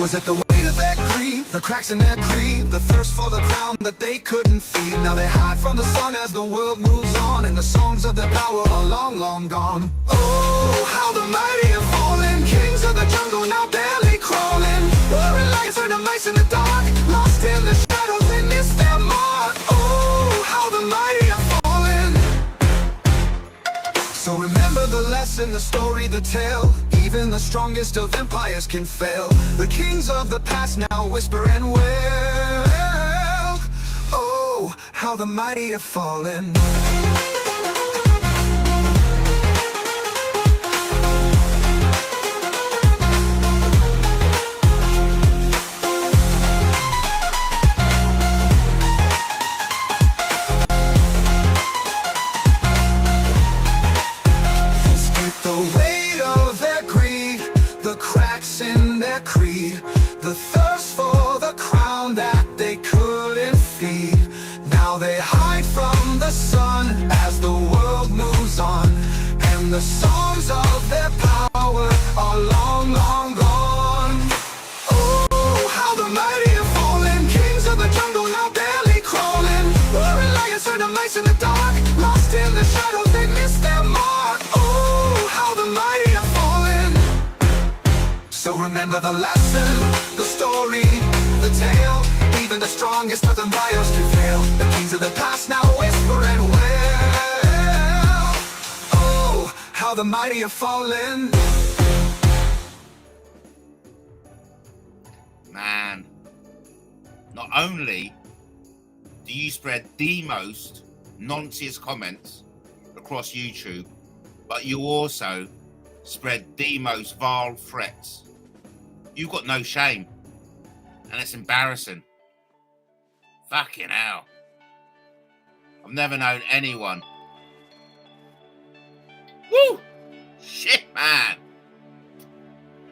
Was it the weight of their greed, the cracks in their creed, the thirst for the crown that they couldn't feed? Now they hide from the sun as the world moves on, and the songs of their power are long, long gone. Oh, how the mighty have fallen. Kings of the jungle now barely crawling. Roaring lions turn to mice in the dark. Lost in the shadows, they miss their mark. Oh, how the mighty have fallen. So remember the lesson, the story, the tale. Even the strongest of empires can fail. The kings of the past now whisper and wail. Oh, how the mighty have fallen. The thirst for the crown that they couldn't feed. Now they hide from the sun as the world moves on, and the songs of their power are long, long gone. Oh, how the mighty have fallen. Kings of the jungle now barely crawling. Roaring lions turn to mice in the dark. Lost in the shadows, they miss their mark. Oh, how the mighty have fallen. So remember the lesson, the story, the tale. Even the strongest of the liars can fail. The kings of the past now whisper and wail. Oh, how the mighty have fallen. Man, not only do you spread the most nonsense comments across YouTube, but you also spread the most vile threats. You've got no shame. And it's embarrassing. Fucking hell. I've never known anyone. Woo! Shit, man.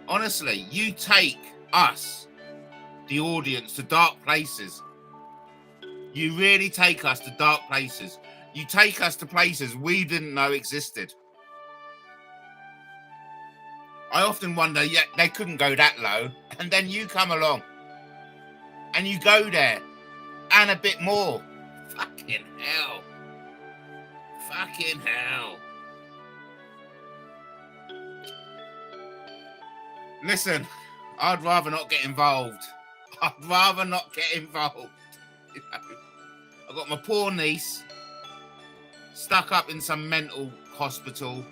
Honestly, you take us, the audience, to dark places. You really take us to dark places. You take us to places we didn't know existed. I often wonder, yeah, they couldn't go that low. And then you come along. And you go there. And a bit more. Fucking hell. Fucking hell. Listen, I'd rather not get involved. I'd rather not get involved. You know, I've got my poor niece stuck up in some mental hospital,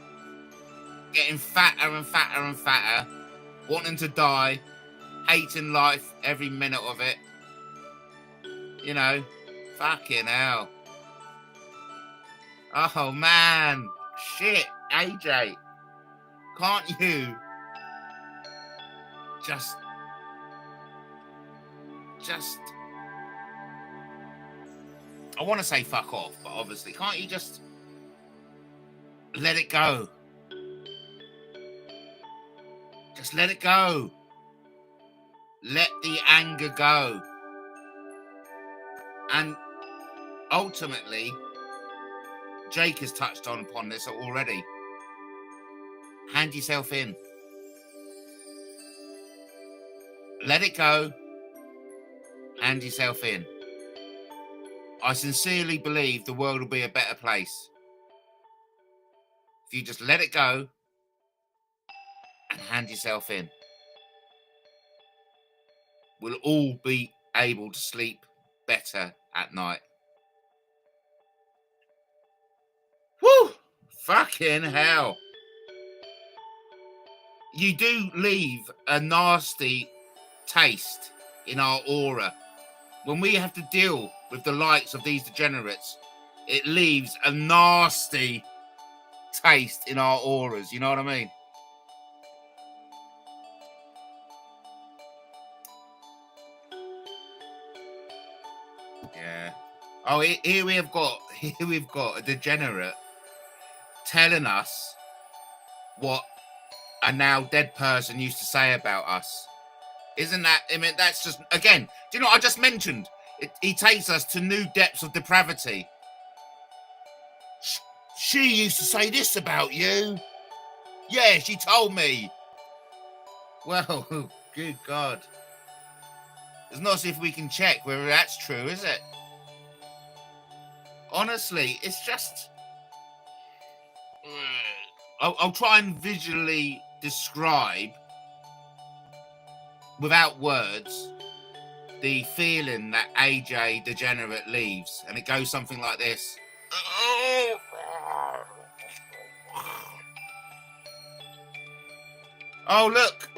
getting fatter and fatter and fatter, wanting to die, hating life every minute of it. You know, fucking hell. Oh, man. Shit, AJ. Can't you just... I want to say fuck off, but obviously, can't you just let it go? Just let it go. Let the anger go. And ultimately, Jake has touched upon this already. Hand yourself in. Let it go. Hand yourself in. I sincerely believe the world will be a better place if you just let it go and hand yourself in. We'll all be able to sleep better at night. Woo! Fucking hell. You do leave a nasty taste in our aura. When we have to deal with the likes of these degenerates, it leaves a nasty taste in our auras. You know what I mean? Yeah. Oh, here we've got a degenerate telling us what a now dead person used to say about us. Isn't that, I mean, that's just, again, do you know what I just mentioned? He takes us to new depths of depravity. She used to say this about you. Yeah, she told me. Well, good God. It's not as if we can check whether that's true, is it? Honestly, it's just... I'll try and visually describe, without words, the feeling that AJ Degenerate leaves. And it goes something like this. Oh, look.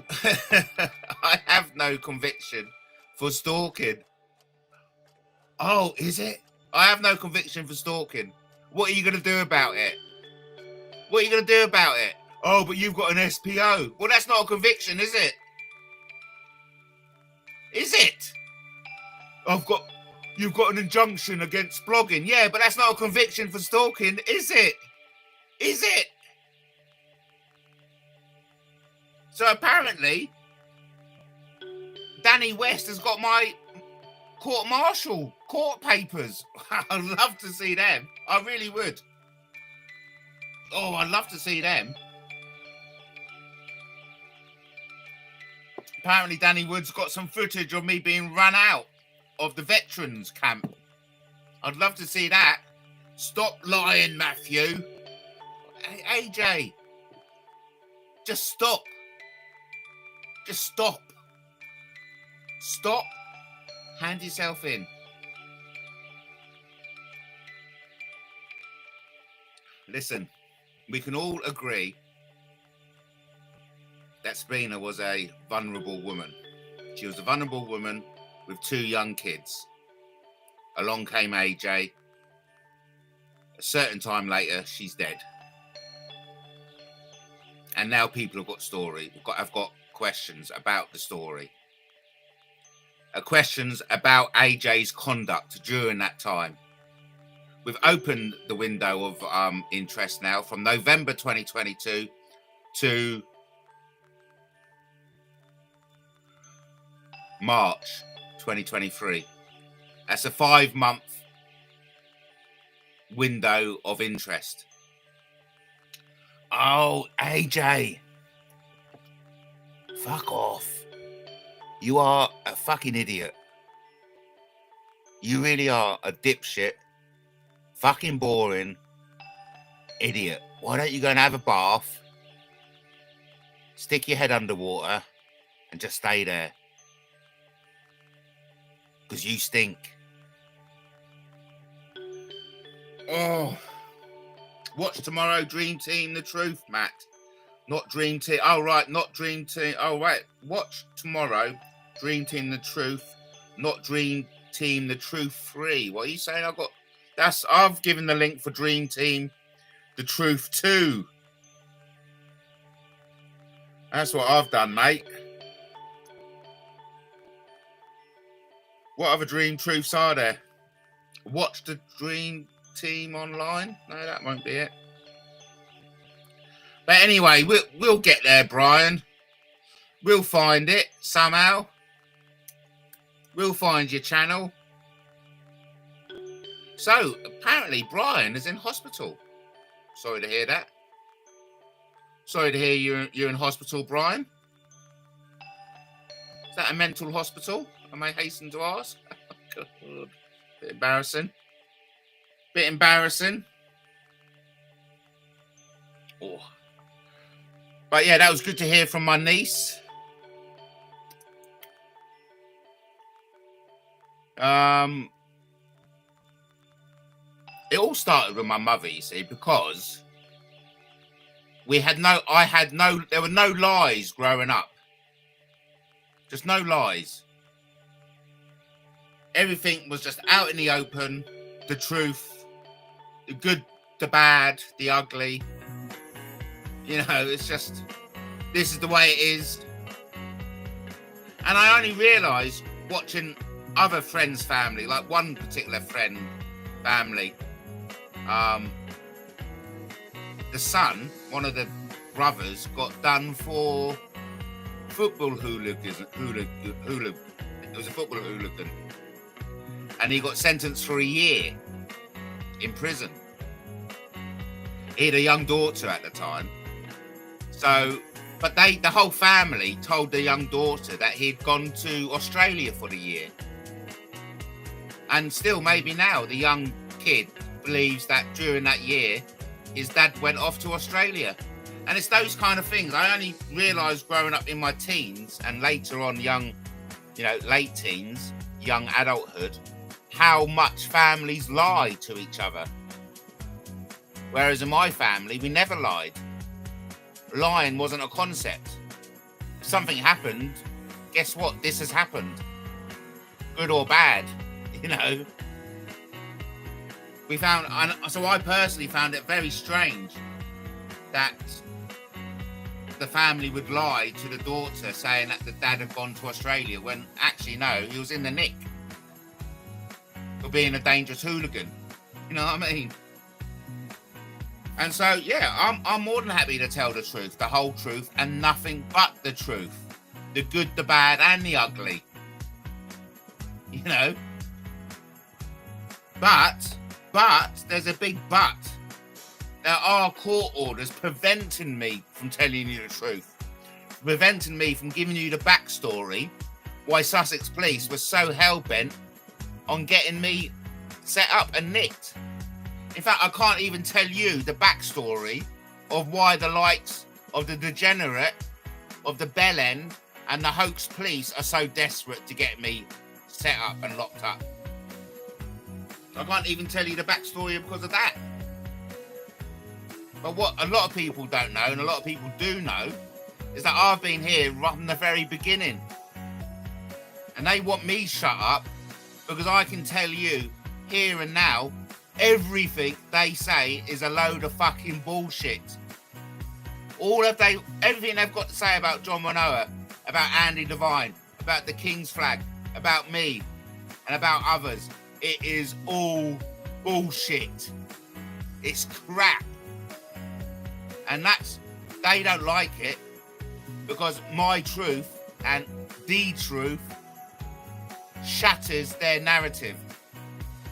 I have no conviction for stalking. Oh, is it? I have no conviction for stalking. What are you going to do about it? What are you going to do about it? Oh, but you've got an SPO. Well, that's not a conviction, is it? Is it? You've got an injunction against blogging. Yeah, but that's not a conviction for stalking, is it? Is it? So apparently, Danny West has got my court-martial court papers. I'd love to see them. I really would. Oh, I'd love to see them. Apparently, Danny Wood's got some footage of me being run out of the veterans camp. I'd love to see that. Stop lying, Matthew. Hey, AJ. Just stop. Just stop. Stop. Hand yourself in. Listen, we can all agree that Spina was a vulnerable woman. She was a vulnerable woman with 2 young kids. Along came AJ. A certain time later, she's dead. And now people have got have got questions about the story. Questions about AJ's conduct during that time. We've opened the window of interest now from November 2022 to March 2023. That's a 5-month window of interest. Oh, AJ. Fuck off. You are a fucking idiot. You really are a dipshit. Fucking boring idiot. Why don't you go and have a bath? Stick your head underwater and just stay there. Because you stink. Oh. Watch tomorrow, Dream Team, The Truth, Matt. Not Dream Team. Oh, right. Not Dream Team. Oh, right. Watch tomorrow, Dream Team, The Truth. Not Dream Team, The Truth 3. What are you saying? I've given the link for Dream Team, The Truth 2. That's what I've done, mate. What other Dream Truths are there? Watch the Dream Team online? No, that won't be it. But anyway, we'll get there, Brian. We'll find it somehow. We'll find your channel. So, apparently Brian is in hospital. Sorry to hear that. Sorry to hear you're in hospital, Brian. Is that a mental hospital? I may hasten to ask. God. Bit embarrassing. Bit embarrassing. Oh. But yeah, that was good to hear from my niece. It all started with my mother, you see, because there were no lies growing up. Just no lies. Everything was just out in the open, the truth, the good, the bad, the ugly. You know, it's just, this is the way it is. And I only realised watching other friends' family, like one particular friend family, the son, one of the brothers, got done for football hooliganism. It was a football hooligan. And he got sentenced for a year in prison. He had a young daughter at the time. So, but the whole family told the young daughter that he'd gone to Australia for the year. And still, maybe now, the young kid believes that during that year, his dad went off to Australia. And it's those kind of things. I only realised growing up in my teens and later on late teens, young adulthood, how much families lie to each other. Whereas in my family, we never lied. Lying wasn't a concept. If something happened, guess what? This has happened. Good or bad, you know. So I personally found it very strange that the family would lie to the daughter saying that the dad had gone to Australia when actually no, he was in the nick for being a dangerous hooligan. You know what I mean? And so, yeah, I'm more than happy to tell the truth, the whole truth, and nothing but the truth. The good, the bad, and the ugly. You know? But, there's a big but. There are court orders preventing me from telling you the truth. Preventing me from giving you the backstory why Sussex Police was so hell-bent on getting me set up and nicked. In fact, I can't even tell you the backstory of why the likes of the Degenerate, of the Bell End, and the Hoax Police are so desperate to get me set up and locked up. I can't even tell you the backstory because of that. But what a lot of people don't know, and a lot of people do know, is that I've been here from the very beginning. And they want me shut up because I can tell you here and now, everything they say is a load of fucking bullshit. everything they've got to say about John Manoa, about Andy Devine, about the King's Flag, about me, and about others, it is all bullshit. It's crap. And they don't like it because my truth and the truth shatters their narrative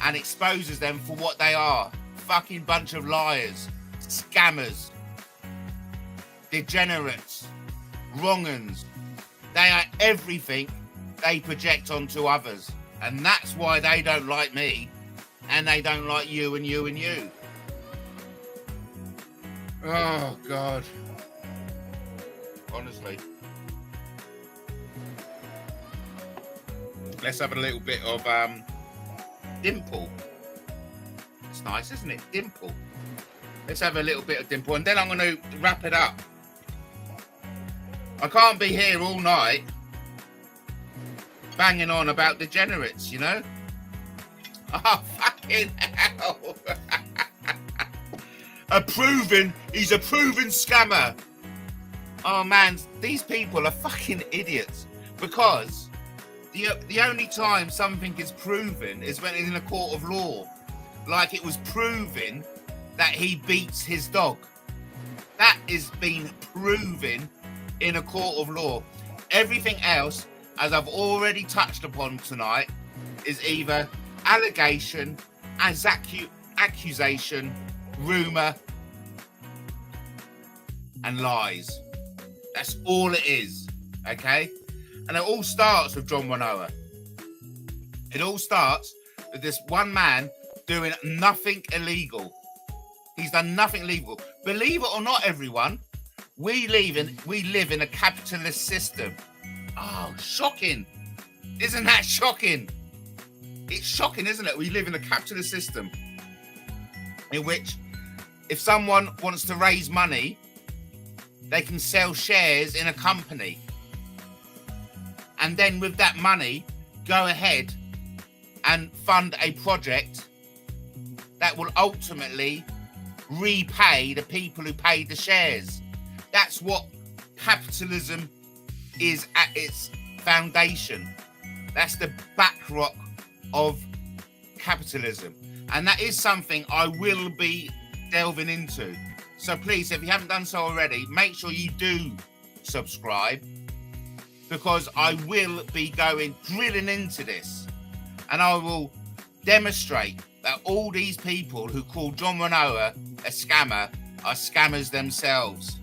and exposes them for what they are. Fucking bunch of liars, scammers, degenerates, wrong-uns. They are everything they project onto others. And that's why they don't like me and they don't like you and you and you. Oh, God. Honestly. Let's have a little bit of Dimple. It's nice, isn't it? Dimple. Let's have a little bit of Dimple and then I'm going to wrap it up. I can't be here all night banging on about degenerates, you know? Oh, fucking hell. He's a proven scammer. Oh, man, these people are fucking idiots because the only time something is proven is when it's in a court of law. Like it was proven that he beats his dog. That is being proven in a court of law. Everything else, as I've already touched upon tonight, is either allegation, accusation, rumour, and lies. That's all it is, okay? And it all starts with John Manoa. It all starts with this one man doing nothing illegal. He's done nothing illegal. Believe it or not, everyone, we live in a capitalist system. Oh, shocking. Isn't that shocking? It's shocking, isn't it? We live in a capitalist system in which if someone wants to raise money, they can sell shares in a company. And then with that money, go ahead and fund a project that will ultimately repay the people who paid the shares. That's what capitalism is at its foundation. That's the bedrock of capitalism. And that is something I will be delving into. So please, if you haven't done so already, make sure you do subscribe because I will be drilling into this and I will demonstrate that all these people who call John Manoa a scammer are scammers themselves.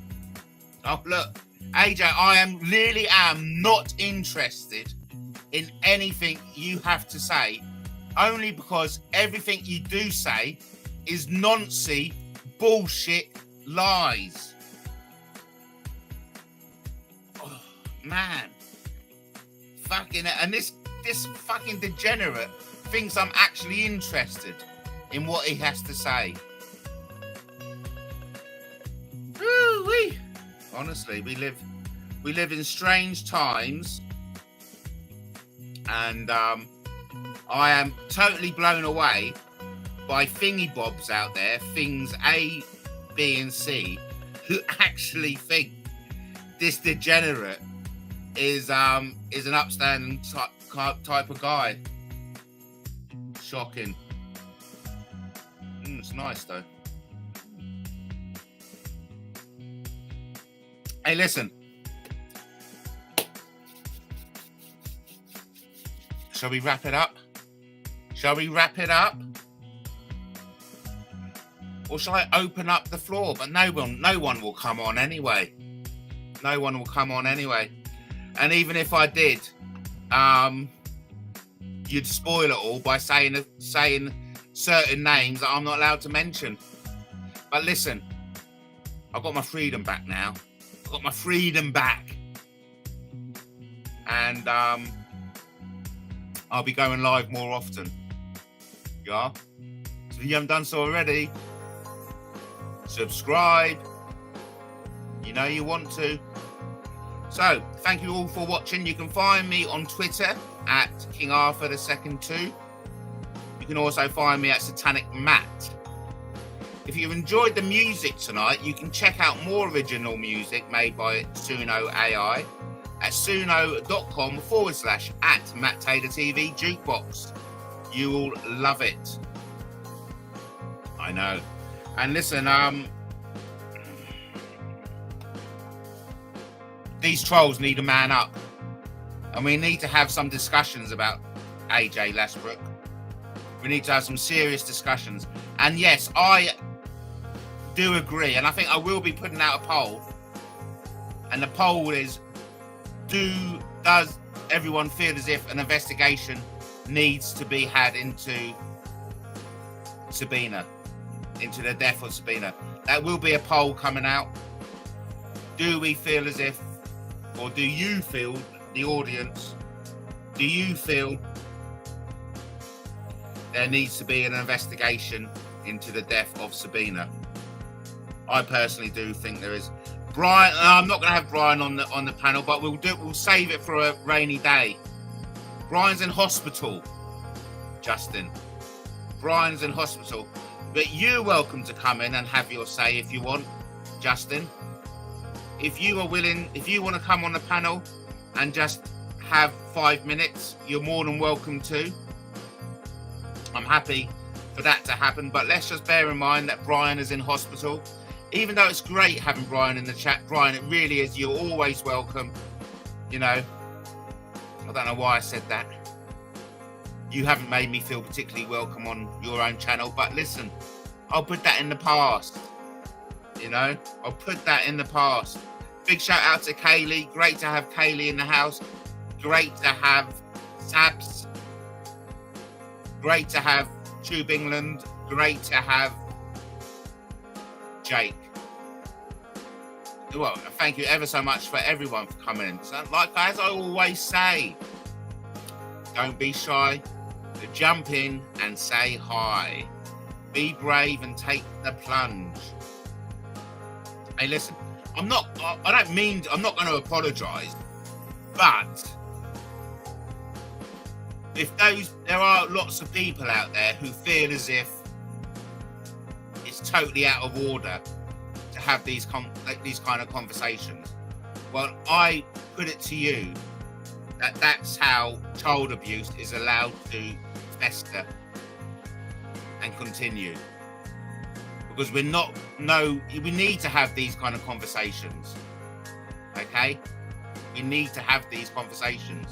Oh, look, AJ, I am not interested in anything you have to say, only because everything you do say is nonsense, bullshit, lies. Oh, man. Fucking, and this fucking degenerate thinks I'm actually interested in what he has to say. Woo-wee. Honestly, we live in strange times, and I am totally blown away by thingy bobs out there, things A, B, and C, who actually think this degenerate is an upstanding type of guy. Shocking. It's nice though. Hey, listen. Shall we wrap it up? Or shall I open up the floor? But no one will come on anyway. And even if I did, you'd spoil it all by saying certain names that I'm not allowed to mention. But listen, I've got my freedom back now. And I'll be going live more often. Yeah? So if you haven't done so already, subscribe. You know you want to. So, thank you all for watching. You can find me on Twitter at King Arthur II. You can also find me at Satanic Matt. If you've enjoyed the music tonight, you can check out more original music made by Suno AI at suno.com/@MattTaylorTV Juke Box. You will love it. I know. And listen, these trolls need a man up. And we need to have some discussions about AJ Lashbrook. We need to have some serious discussions. And yes, I do agree. And I think I will be putting out a poll. And the poll is, does everyone feel as if an investigation needs to be had into Sabina, into the death of Sabina? That will be a poll coming out. Do we feel as if, or do you feel, the audience, do you feel there needs to be an investigation into the death of Sabina? I personally do think there is. Brian, I'm not going to have Brian on the panel, but we'll save it for a rainy day. Brian's in hospital, Justin. Brian's in hospital, but you're welcome to come in and have your say if you want, Justin. If you are willing, if you want to come on the panel and just have 5 minutes, you're more than welcome to. I'm happy for that to happen, but let's just bear in mind that Brian is in hospital. Even though it's great having Brian in the chat, Brian, it really is. You're always welcome. You know, I don't know why I said that. You haven't made me feel particularly welcome on your own channel, but listen, I'll put that in the past. You know, I'll put that in the past. Big shout out to Kaylee. Great to have Kaylee in the house. Great to have Sabs. Great to have Tube England. Great to have Jake. Well, thank you ever so much for everyone for coming in. So, like as I always say, don't be shy. Jump in and say hi. Be brave and take the plunge. Hey, listen, I'm not going to apologize, but there are lots of people out there who feel as if it's totally out of order to have these kind of conversations. Well, I put it to you that that's how child abuse is allowed to fester and continue. Because we need to have these kind of conversations. Okay? We need to have these conversations.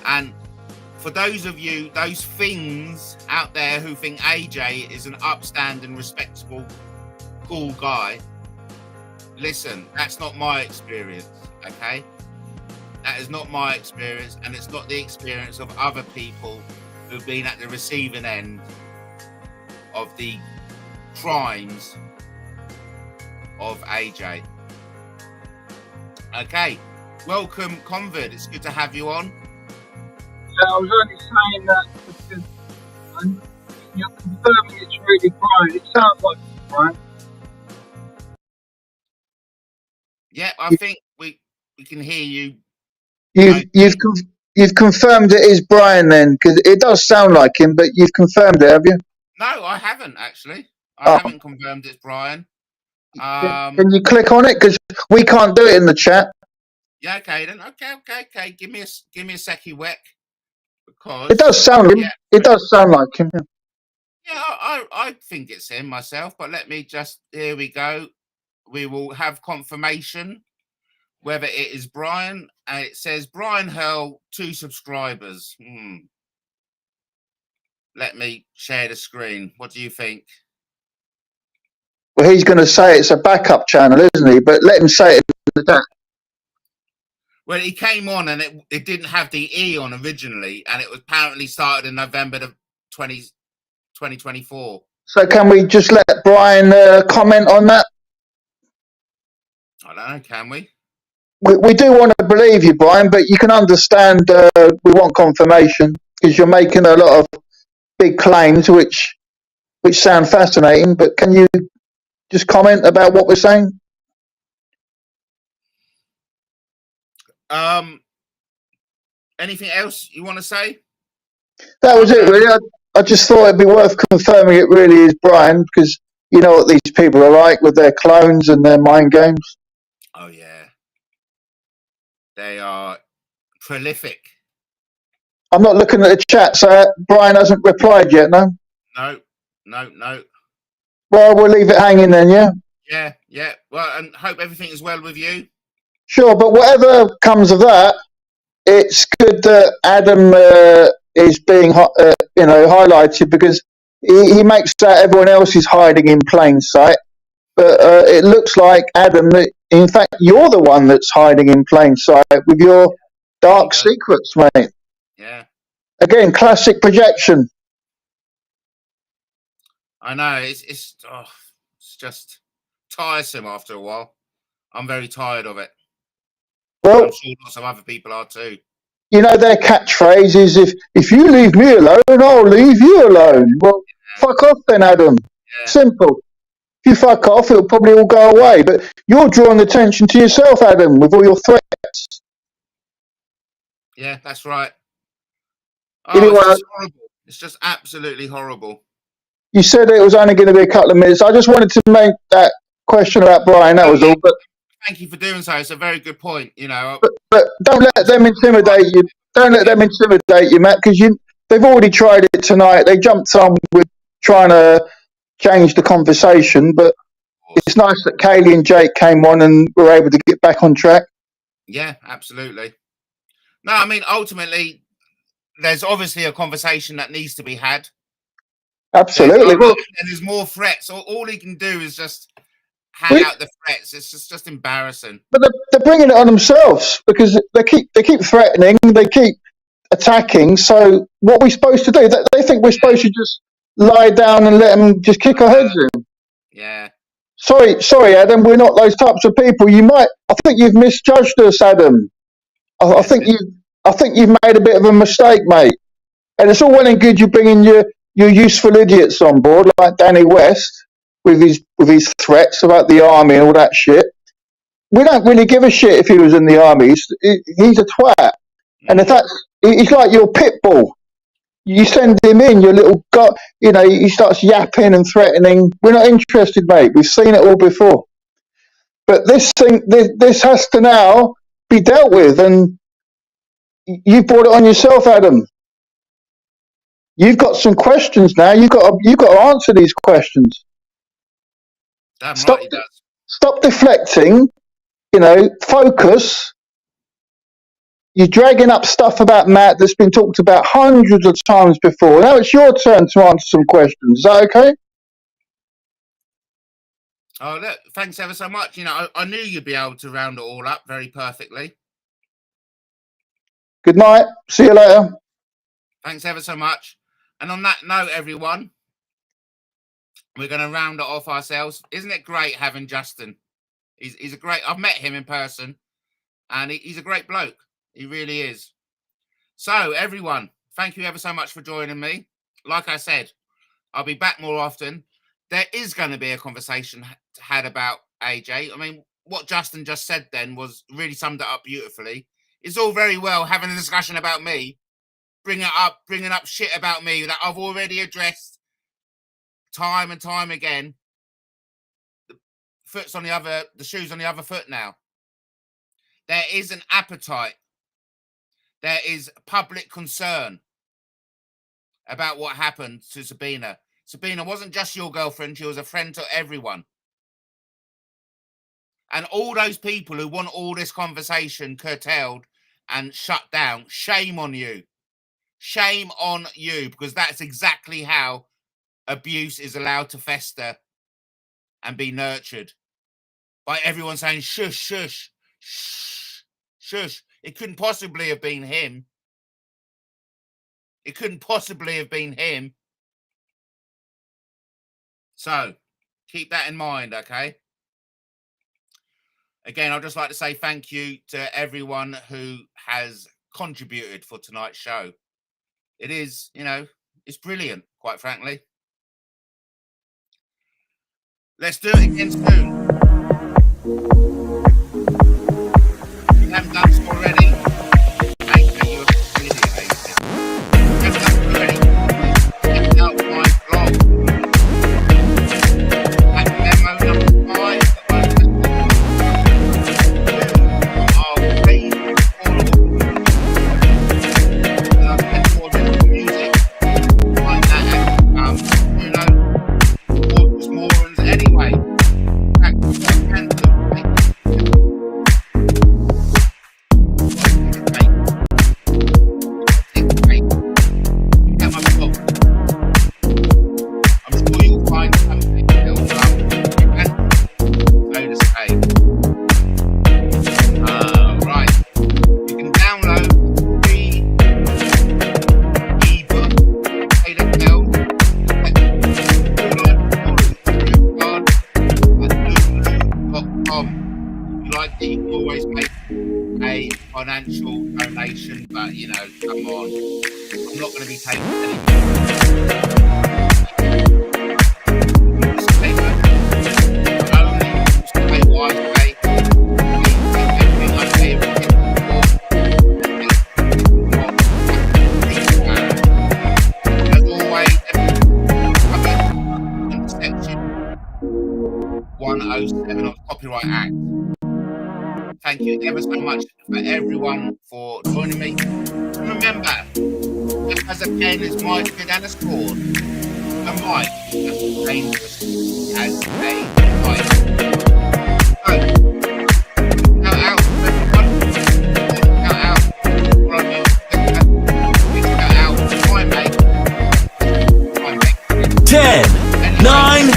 And for those of you, those things out there who think AJ is an upstanding, respectable, cool guy, listen, that's not my experience, okay? That is not my experience, and it's not the experience of other people who've been at the receiving end of the crimes of AJ. Okay, welcome, Convert. It's good to have you on. I was only saying that because you're confirming it's really Brian. It sounds like it's Brian. Yeah, I think we can hear you. You've confirmed it is Brian then, because it does sound like him, but you've confirmed it, have you? No, I haven't actually. I haven't confirmed it's Brian. Can you click on it? Because we can't do it in the chat. Yeah, okay then. Okay. Give me a seckie, Weck. Because It does sound him. Yeah, it does sound like him. Yeah, I think it's him myself, but let me just, here we go. We will have confirmation whether it is Brian. And it says Brian Hurl, 2 subscribers. Let me share the screen. What do you think? Well, he's going to say it's a backup channel, isn't he? But let him say it in the chat. Well, he came on and it didn't have the E on originally, and it was apparently started in November 2024. So can we just let Brian comment on that? I don't know, can we? We do want to believe you, Brian, but you can understand we want confirmation because you're making a lot of big claims which sound fascinating, but can you just comment about what we're saying? Anything else you want to say? That was it, really. I just thought it'd be worth confirming it really is Brian, because you know what these people are like with their clones and their mind games. Oh yeah, they are prolific. I'm not looking at the chat, so Brian hasn't replied yet, no? No. Well, we'll leave it hanging then, yeah? Yeah. Well, and hope everything is well with you. Sure, but whatever comes of that, it's good that Adam is being, highlighted, because he makes that everyone else is hiding in plain sight. But it looks like, Adam, that in fact you're the one that's hiding in plain sight with your dark secrets, mate. Yeah. Again, classic projection. I know, it's just tiresome after a while. I'm very tired of it. Well, I'm sure lots of other people are too. You know, their catchphrase is, if you leave me alone, I'll leave you alone. Well, fuck off then, Adam. Yeah. Simple. If you fuck off, it'll probably all go away. But you're drawing attention to yourself, Adam, with all your threats. Yeah, that's right. Anyway, it's just horrible. It's just absolutely horrible. You said it was only going to be a couple of minutes. I just wanted to make that question about Brian, that was all. But thank you for doing so. It's a very good point, you know. But don't let them intimidate you. Don't let them intimidate you, Matt, because they've already tried it tonight. They jumped on with trying to change the conversation, but it's nice that Kaylee and Jake came on and were able to get back on track. Yeah, absolutely. No, I mean, ultimately, there's obviously a conversation that needs to be had. Absolutely. And there's more threats. All he can do is just hand out the threats. It's just embarrassing. But they're bringing it on themselves, because they keep threatening, they keep attacking. So what are we supposed to do? They think we're supposed to just lie down and let them just kick our heads in. Yeah. Sorry, Adam. We're not those types of people. I think you've misjudged us, Adam. I think you've made a bit of a mistake, mate. And it's all well and good you bringing your useful idiots on board, like Danny West, with his threats about the army and all that shit. We don't really give a shit if he was in the army. He's a twat, and he's like your pit bull. You send him in, your little god. You know, he starts yapping and threatening. We're not interested, mate. We've seen it all before. But this has to now be dealt with, and you brought it on yourself, Adam. You've got some questions now. You've got to answer these questions. Damn right he does. Stop deflecting. You know, focus. You're dragging up stuff about Matt that's been talked about hundreds of times before. Now it's your turn to answer some questions. Is that okay? Oh, look, thanks ever so much. You know, I knew you'd be able to round it all up very perfectly. Good night. See you later. Thanks ever so much. And on that note, everyone, we're going to round it off ourselves. Isn't it great having Justin? He's a great... I've met him in person, and he's a great bloke. He really is. So, everyone, thank you ever so much for joining me. Like I said, I'll be back more often. There is going to be a conversation had about AJ. I mean, what Justin just said then really summed it up beautifully. It's all very well having a discussion about me, bringing up shit about me that I've already addressed time and time again. The shoe's on the other foot now. There is an appetite. There is public concern about what happened to Sabina. Sabina wasn't just your girlfriend. She was a friend to everyone. And all those people who want all this conversation curtailed and shut down, shame on you. Shame on you, because that's exactly how abuse is allowed to fester and be nurtured. By everyone saying, shush, shush, shh, shush. It couldn't possibly have been him. It couldn't possibly have been him. So, keep that in mind, okay? Again, I'd just like to say thank you to everyone who has contributed for tonight's show. It is, you know, it's brilliant, quite frankly. Let's do it again soon. If you haven't done so already, thank you. You're really amazing. If you haven't done so already, information, but you know, come on, I'm not going to be taking any. As always, 107 of the Copyright Act. Thank you ever so much for everyone for joining me. And remember, just as a pen is mightier than a sword, a mic is as dangerous as a knife. So, shout out to everyone. Shout out from you. Shout out to my mate. 10, 9,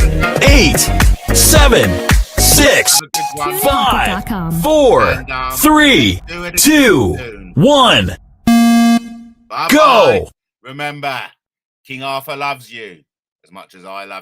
8, 7, 6, 5, 4, 3, 2, 1. Bye-bye. Go! Remember, King Arthur loves you as much as I love you.